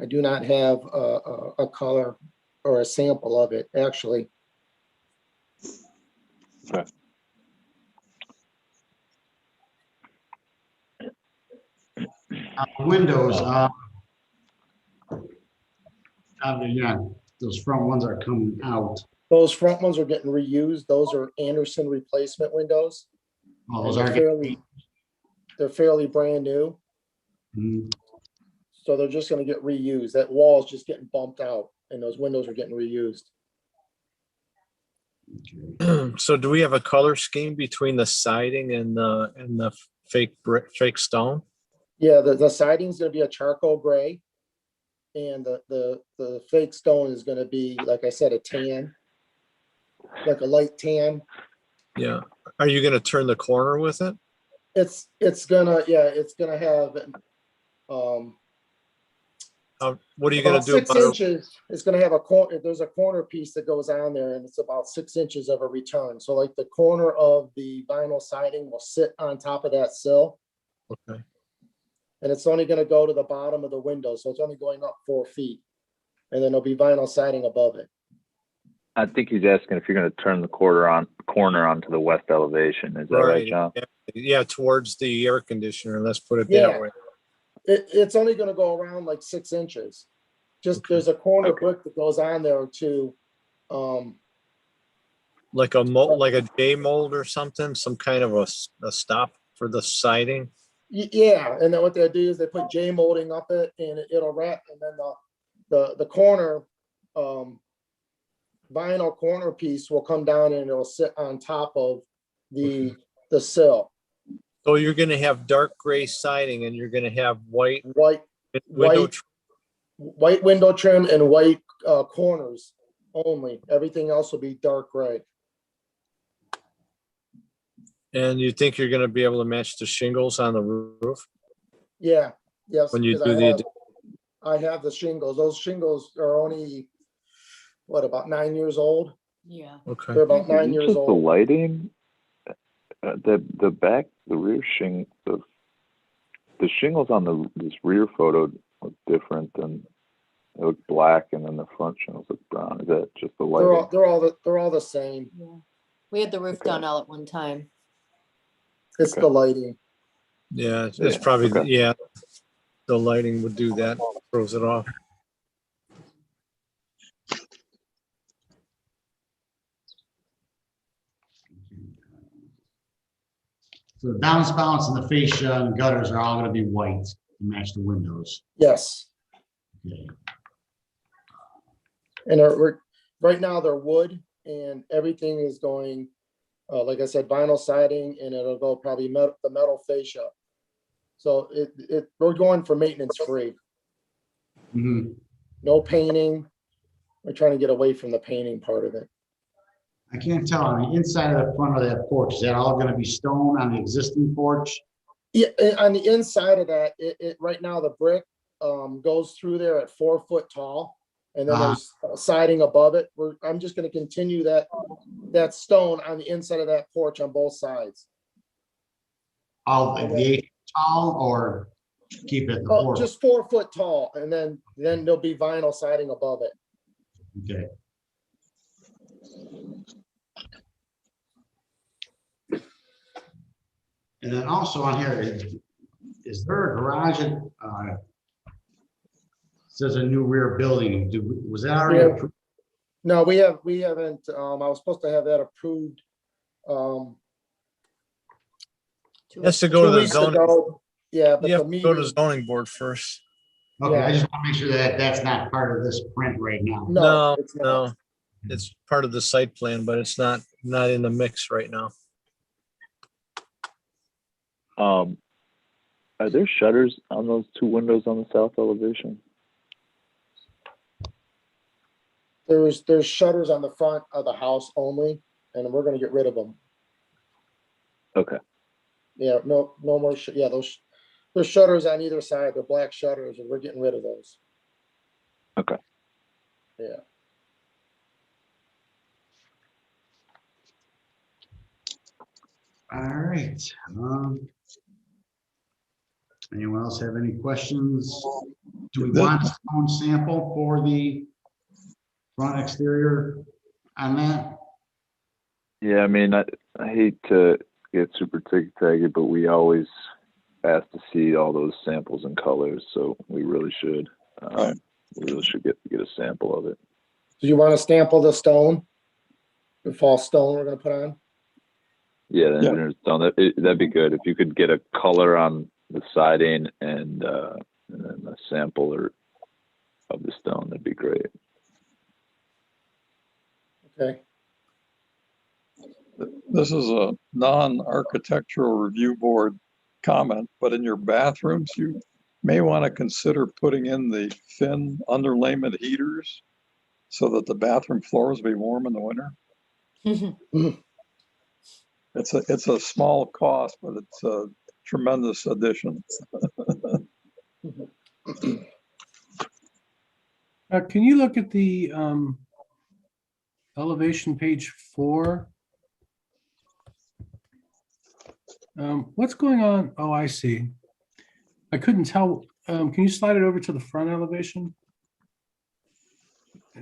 I do not have a color or a sample of it, actually. Okay. Windows, yeah, those front ones are coming out. Those front ones are getting reused. Those are Anderson replacement windows. Oh, and those they're are fairly brand new. Mhm. So they're just gonna get reused. That wall is just getting bumped out, and those windows are getting reused. So do we have a color scheme between the siding and the fake brick, fake stone? Yeah, the siding's gonna be a charcoal gray. And the fake stone is gonna be, like I said, a tan. Like a light tan. Yeah. Are you gonna turn the corner with it? It's gonna have, What are you gonna about do 6 about it? inches. It's gonna have a corner, there's a corner piece that goes on there, and it's about 6 inches of a return. So like the corner of the vinyl siding will sit on top of that sill. Okay. And it's only gonna go to the bottom of the window, so it's only going up 4 feet. And then there'll be vinyl siding above it. I think he's asking if you're gonna turn the corner onto the west elevation. Is that right, John? Yeah, towards the air conditioner. Let's put it Yeah. that way. It's only gonna go around like 6 inches. Just, there's a corner Okay. brick that goes on there to, Like a mold, like a J mold or something, some kind of a stop for the siding. yeah, and then what they'll do is they put J molding up it, and it'll wrap, and then the corner, vinyl corner piece will come down and it'll sit on top of the sill. So you're gonna have dark gray siding and you're gonna have white White window. White. White window trim and white corners only. Everything else will be dark gray. And you think you're gonna be able to match the shingles on the roof? Yeah, yes. When you 'cause do I have the shingles. Those shingles are only, what, about 9 years old? Yeah. Okay. They're about 9 Is it years just the old. lighting, the back, the rear the shingles on this rear photo look different than, they look black, and then the front shingles look brown. Is that just the lighting? They're all the same. Yeah. We had the roof done all at one time. It's Okay. the lighting. Yeah, it's Yeah, probably, okay. yeah. The lighting would do that, throws it off. So the downspouts and the fascia and gutters are all gonna be white to match the windows. Yes. Okay. And right now they're wood, and everything is going like I said, vinyl siding, and it'll go probably the metal fascia. So we're going for maintenance free, Mhm. no painting. We're trying to get away from the painting part of it. I can't tell on the inside of the front of that porch, is that all gonna be stone on the existing porch? Yeah, and on the inside of that, right now the brick goes through there at 4 foot tall. And then there's siding above it. I'm just gonna continue that stone on the inside of that porch on both sides. All the 8 tall or keep it the Oh, 4? just 4 foot tall, and then there'll be vinyl siding above it. Okay. And then also on here, is there a garage says a new rear building, was that already Yeah. approved? No, we haven't, I was supposed to have that approved, Has to 2 go to the weeks zoning. ago. Yeah, but You the have to go to meeting, zoning board first. Okay, Yeah. I just want to make sure that that's not part of this print right now. no, No, it's not. no. It's part of the site plan, but it's not in the mix right now. Are there shutters on those 2 windows on the south elevation? There's shutters on the front of the house only, and we're gonna get rid of them. Okay. Yeah, no more, yeah, there's shutters on either side, they're black shutters, and we're getting rid of those. Okay. Yeah. All right. Anyone else have any questions? Do we want a stone sample for the front exterior on that? Yeah, I mean, I hate to get super ticky-tacky, but we always ask to see all those samples and colors, so we really should. Right. We really should get a sample of it. Do you want to sample the stone? The false stone we're gonna put on? Yeah, the Yeah. engineer's done that. That'd be good if you could get a color on the siding and then a sample of the stone. That'd be great. Okay, This is a non-architectural review board comment, but in your bathrooms, you may want to consider putting in the thin underlayment heaters so that the bathroom floors be warm in the winter. It's a small cost, but it's a tremendous addition. Can you look at the elevation page 4? What's going on? Oh, I see. I couldn't tell. Can you slide it over to the front elevation?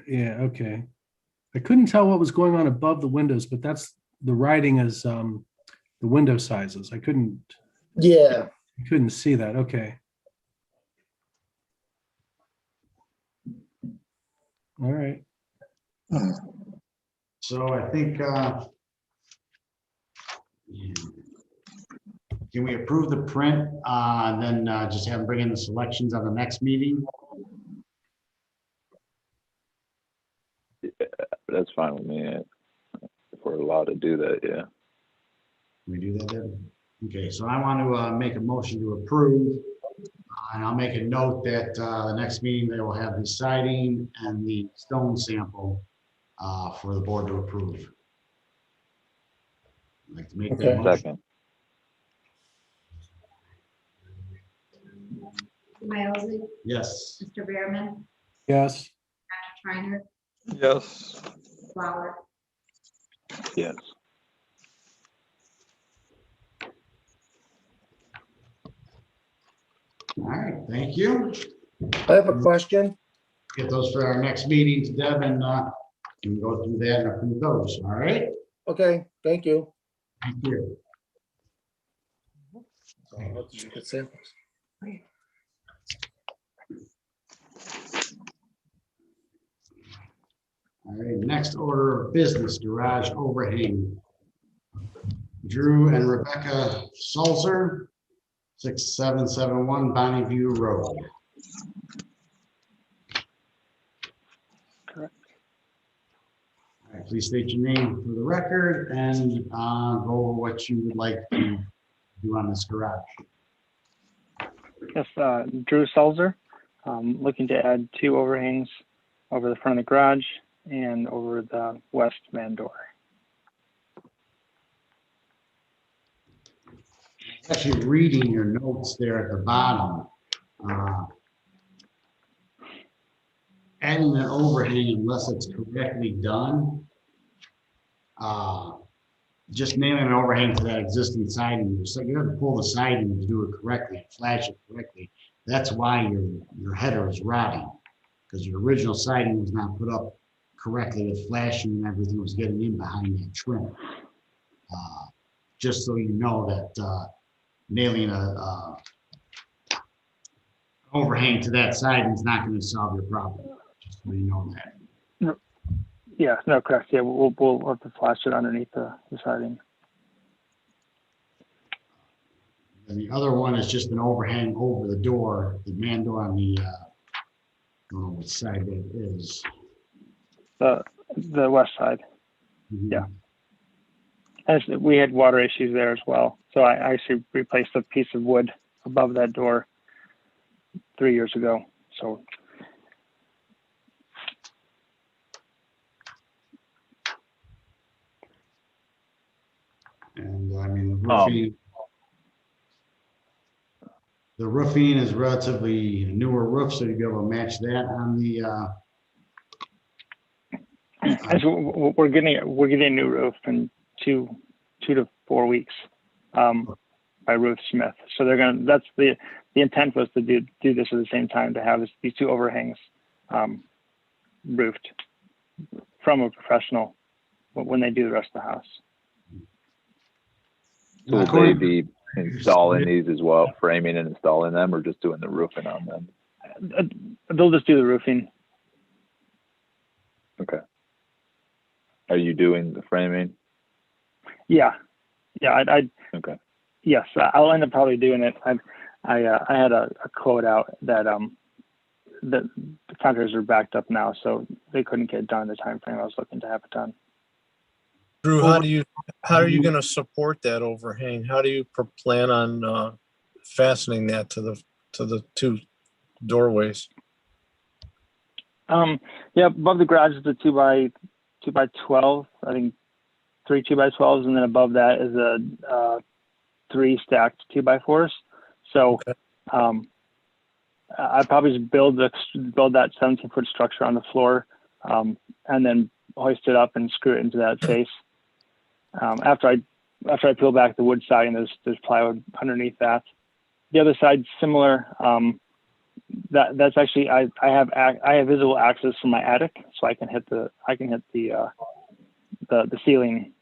Yeah, okay. I couldn't tell what was going on above the windows, but that's the writing is the window sizes. I couldn't see that. Okay. All right. So I think, can we approve the print, and then just have them bring in the selections on the next meeting? That's fine with me. If we're allowed to do that, yeah. Can we do that, Deb? Okay, so I want to make a motion to approve. And I'll make a note that the next meeting, they will have the siding and the stone sample for the board to approve. I'd like to make that motion. Second. Milesy, Yes. Mr. Behrman, Yes. Dr. Schreiner, Yes. Flower. Yes. All right, thank you. I have a question. Get those for our next meetings, Deb, and we can go through that and approve those, all right? Okay, thank you. Thank you. Let's get samples. All right, next order of business, garage overhang. Drew and Rebecca Sulzer, 6771 Bonnie View Road. Correct. All right, please state your name for the record and go over what you would like to do on this garage. Yes, Drew Selzer, looking to add 2 overhangs over the front of the garage and over the west man door. Actually reading your notes there at the bottom. Adding an overhang unless it's correctly done. Just nailing an overhang to that existing siding. So you have to pull the siding to do it correctly and flash it correctly. That's why your header is rotting, because your original siding was not put up correctly with flashing and everything was getting in behind that trim. Just so you know that nailing a overhang to that siding is not going to solve your problem. Just so you know that. Yeah, no, correct. Yeah, we'll have to flash it underneath the siding. And the other one is just an overhang over the door, the man door on the, I don't know which side that is. The west side. Yeah. As we had water issues there as well. So I actually replaced a piece of wood above that door 3 years ago. So. And I mean, the roofing is relatively newer roof, so you'll be able to match that on the. As we're getting a new roof in 2 to 4 weeks by Ruth Smith. So they're gonna. That's the intent was to do this at the same time, to have these 2 overhangs roofed from a professional when they do the rest of the house. So will they be installing these as well, framing and installing them, or just doing the roofing on them? They'll just do the roofing. Okay. Are you doing the framing? Yeah. Okay. Yes, I'll end up probably doing it. I had a quote out that the contractors are backed up now, so they couldn't get it done in the time frame I was looking to have it done. Drew, how are you going to support that overhang? How do you plan on fastening that to the 2 doorways? Yeah, above the garage is a 2 by 12. I think 3 2 by 12s, and then above that is a 3 stacked 2 by 4s. So, okay. I probably just build that 17-foot structure on the floor, and then hoist it up and screw it into that face. After I peel back the wood siding, there's plywood underneath that. The other side's similar. That's actually I have visible access from my attic, so I can hit the ceiling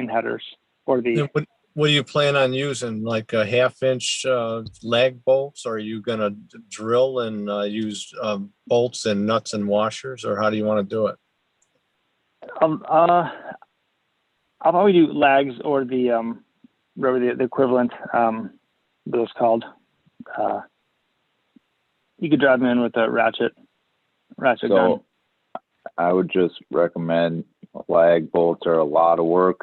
headers or the. What do you plan on using? Like a 1/2-inch lag bolts? Or are you gonna drill and use bolts and nuts and washers, or how do you want to do it? I'll probably do lags or the whatever the equivalent those called. You could drive them in with a ratchet gun. I would just recommend lag bolts are a lot of work.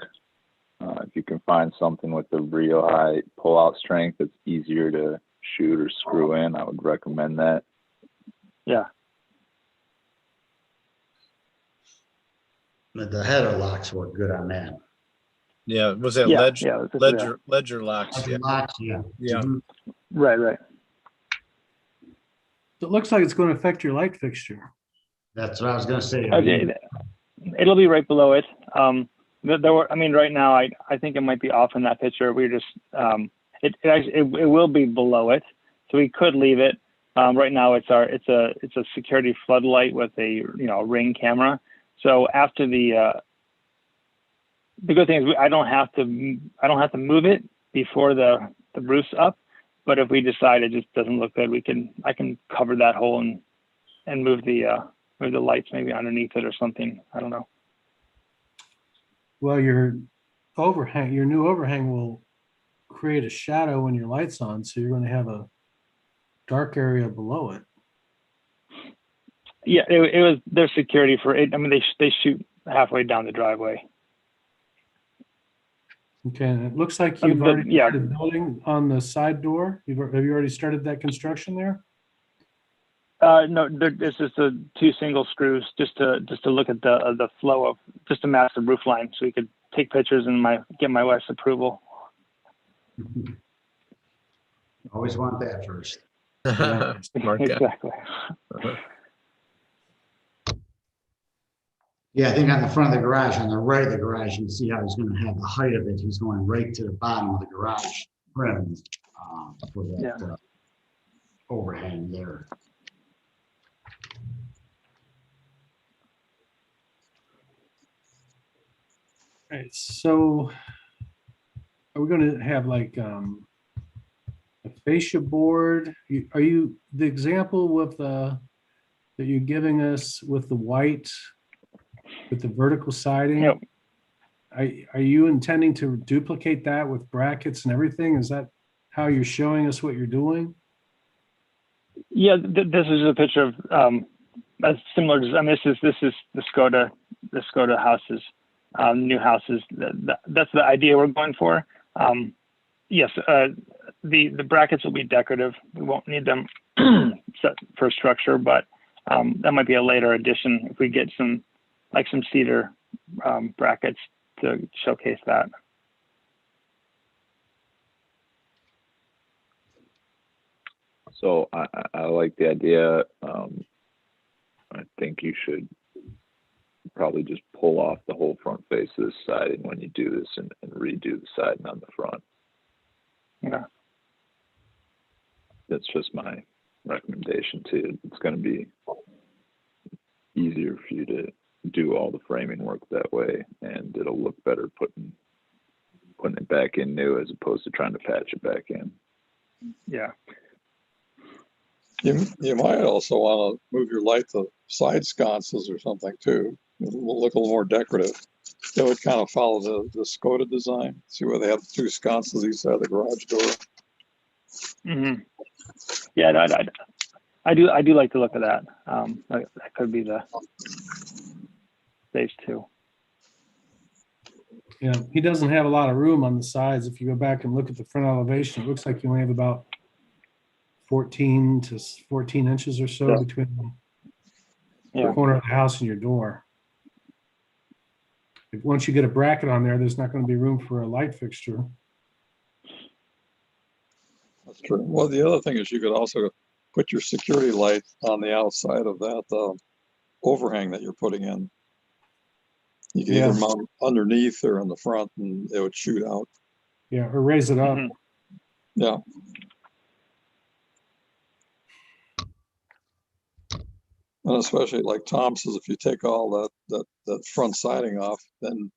If you can find something with a real high pull-out strength that's easier to shoot or screw in, I would recommend that. Yeah. The header locks work good on that. Yeah, was that ledger locks? Yeah. Locks, yeah. Yeah. Mm-hmm. Right. So it looks like it's going to affect your light fixture. That's what I was going to say. Okay. It'll be right below it. Right now, I think it might be off in that picture. We're just, it will be below it, so we could leave it. Right now, it's a security floodlight with a ring camera. So after the good thing is I don't have to move it before the roof's up. But if we decide it just doesn't look good, I can cover that hole and move the lights maybe underneath it or something. I don't know. Well, your new overhang will create a shadow when your light's on, so you're going to have a dark area below it. Yeah, it was their security for it. I mean, they shoot halfway down the driveway. Okay, and it looks like you've already yeah. started building on the side door. Have you already started that construction there? No, it's just the 2 single screws just to look at the flow of, just to match the roof line so we could take pictures and get my wife's approval. Always want that first. Smart guy. Exactly. Yeah, I think on the front of the garage, on the right of the garage, you can see how he's gonna have the height of it. He's going right to the bottom of the garage trim for that overhang there. All right, so are we going to have like a fascia board? Are you the example with that you're giving us with the white with the vertical siding? Yep. Are you intending to duplicate that with brackets and everything? Is that how you're showing us what you're doing? Yeah, this is a picture of a similar. I mean, this is the Skoda houses. New houses. That's the idea we're going for. Yes, the brackets will be decorative. We won't need them for structure, but that might be a later addition if we get some cedar brackets to showcase that. So I like the idea. I think you should probably just pull off the whole front face of this siding when you do this and redo the siding on the front. Yeah. That's just my recommendation too. It's going to be easier for you to do all the framing work that way, and it'll look better putting it back in new as opposed to trying to patch it back in. Yeah. You might also want to move your light to side sconces or something too. It'll look a little more decorative. That would kind of follow the Skoda design. See where they have 2 sconces each side of the garage door. Mm-hmm. Yeah, I do like the look of that. That could be the stage 2. Yeah, he doesn't have a lot of room on the sides. If you go back and look at the front elevation, it looks like you only have about 14 to 14 inches or so between the corner of the house and your door. Once you get a bracket on there, there's not going to be room for a light fixture. That's true. Well, the other thing is you could also put your security light on the outside of that overhang that you're putting in. You can either mount underneath or in the front, and it would shoot out. Yeah, or raise it up. Mm-hmm. Yeah. And especially like Tom says, if you take all that front siding off, then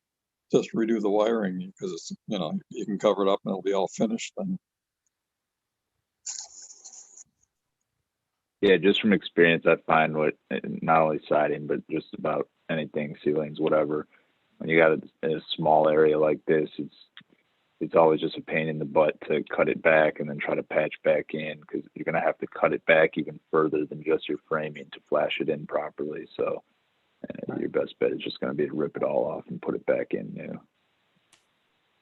just redo the wiring because it's, you can cover it up and it'll be all finished then. Yeah, just from experience, I find not only siding, but just about anything, ceilings, whatever, when you got a small area like this, it's always just a pain in the butt to cut it back and then try to patch back in because you're going to have to cut it back even further than just your framing to flash it in properly. So your best bet is just going to be to rip it all off and put it back in new.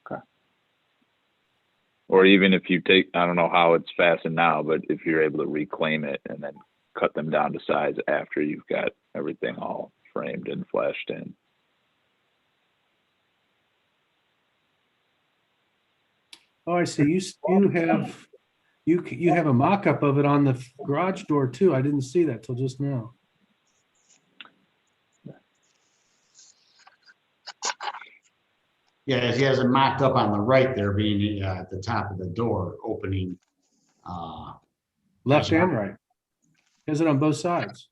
Okay. Or even if you take, I don't know how it's fastened now, but if you're able to reclaim it and then cut them down to size after you've got everything all framed and flashed in. Oh, I see. You have a mock-up of it on the garage door too. I didn't see that till just now. Yeah, he has it mocked up on the right there, being at the top of the door opening. Left and right. Has it on both sides?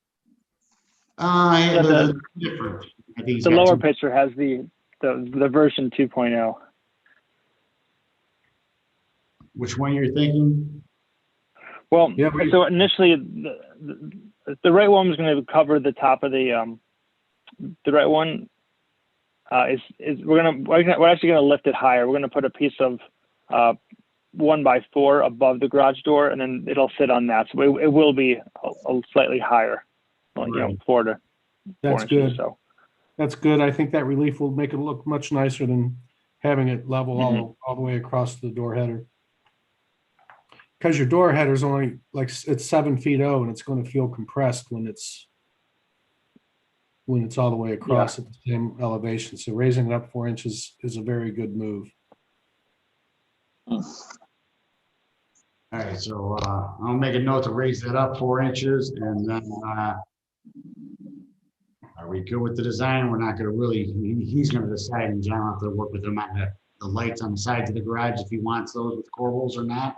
Yeah, the different. I think the lower picture has the version 2.0. Which one you're thinking? Well, so initially the right one was going to cover the top of the right one we're actually going to lift it higher. We're going to put a piece of 1x4 above the garage door, and then it'll sit on that. So it will be a slightly higher, 4 to 4 That's inches good. or so. That's good. I think that relief will make it look much nicer than having it level all the way across the door header. Because your door header is only like it's 7 feet and it's going to feel compressed when it's all the way across at the same elevation. So raising it up 4 inches is a very good move. All right, so I'll make a note to raise that up 4 inches, and then are we good with the design? We're not gonna really, he's gonna decide, and John will have to work with him on the lights on the sides of the garage, if he wants those with corbels or not.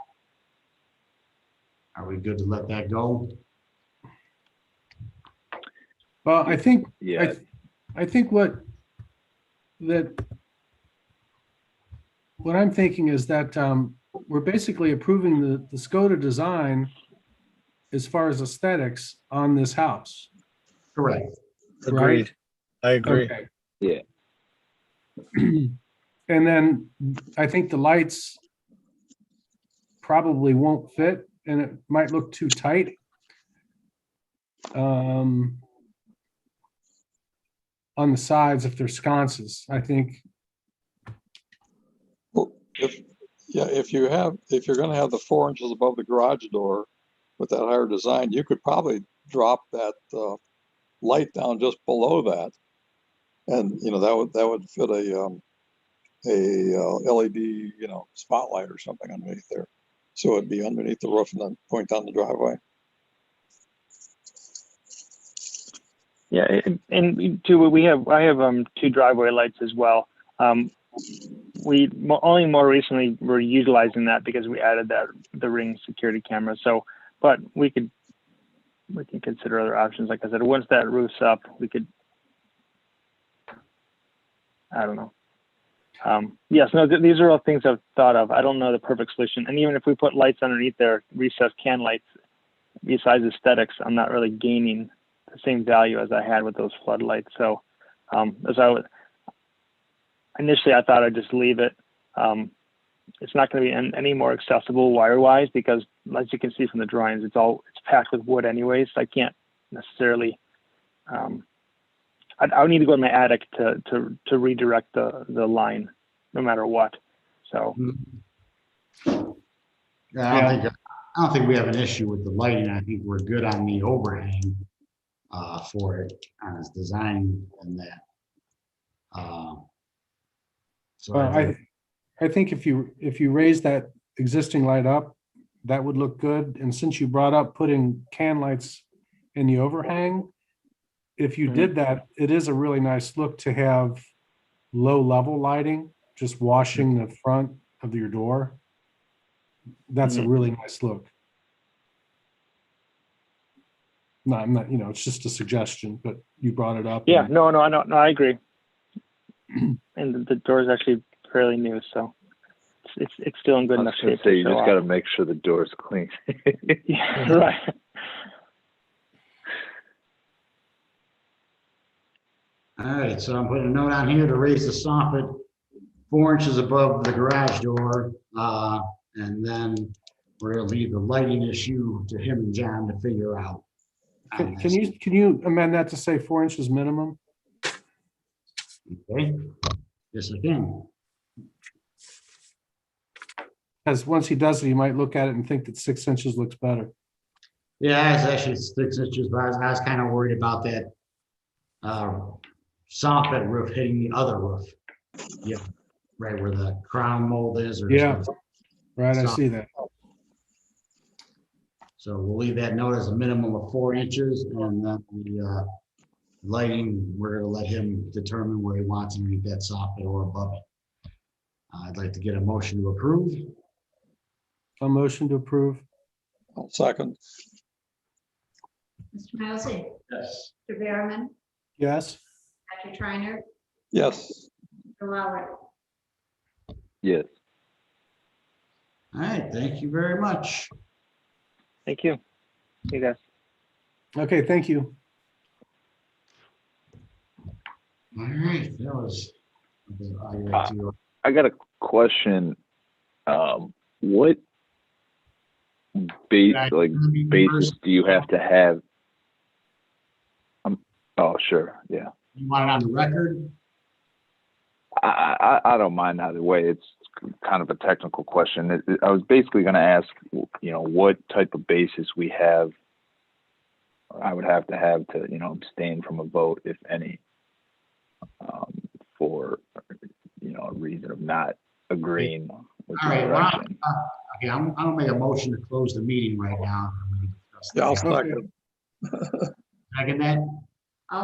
Are we good to let that go? Well, I think, Yeah. I think what I'm thinking is that we're basically approving the Skoda design as far as aesthetics on this house. Correct. Agreed. I agree. Okay. Yeah. And then I think the lights probably won't fit and it might look too tight. On the sides, if they're sconces, I think. Well, if you're gonna have the 4 inches above the garage door with that higher design, you could probably drop that light down just below that. And, that would fit a LED, spotlight or something underneath there. So it'd be underneath the roof and then point down the driveway. Yeah, and two, I have 2 driveway lights as well. We only more recently were utilizing that because we added the Ring security camera. So, but we can consider other options. Like I said, once that roof's up, we could, I don't know. Yes, no, these are all things I've thought of. I don't know the perfect solution. And even if we put lights underneath there, recessed can lights, besides aesthetics, I'm not really gaining the same value as I had with those floodlights. So, initially I thought I'd just leave it. It's not going to be any more accessible wire-wise because, as you can see from the drawings, it's packed with wood anyways. So I can't necessarily. I would need to go in my attic to redirect the line, no matter what. So. I don't think we have an issue with the lighting. I think we're good on the overhang for it on its design and that. So I think if you raise that existing light up, that would look good. And since you brought up putting can lights in the overhang, if you did that, it is a really nice look to have low level lighting, just washing the front of your door. That's a really nice look. No, I'm not, it's just a suggestion, but you brought it up. Yeah, no, I agree. And the door is actually fairly new, so it's still in good enough shape. So you just got to make sure the door is clean. Yeah, right. All right, so I'm putting a note on here to raise the soffit 4 inches above the garage door. And then we're gonna leave the lighting issue to him and John to figure out. Can you amend that to say 4 inches minimum? Okay, yes, I can. Because once he does it, he might look at it and think that 6 inches looks better. Yeah, it's actually 6 inches, but I was kind of worried about that soffit roof hitting the other roof. Yeah, right where the crown mold is. Yeah, right, I see that. So we'll leave that note as a minimum of 4 inches, and then the lighting, we're gonna let him determine where he wants underneath that soffit or above it. I'd like to get a motion to approve. A motion to approve. I'll second. Mr. Milesy? Yes. Mr. Behrman? Yes. Dr. Triiner? Yes. Mr. Lawler? Yes. All right, thank you very much. Thank you. See you guys. Okay, thank you. All right, that was. I got a question. What basis do you have to have? Oh, sure. Yeah. You want it on the record? I don't mind either way. It's kind of a technical question. I was basically going to ask, what type of basis we have. I would have to, abstain from a vote, if any, for, a reason of not agreeing with All the right, well, direction. okay, I'm gonna make a motion to close the meeting right now. Yeah, I'll second. Second that?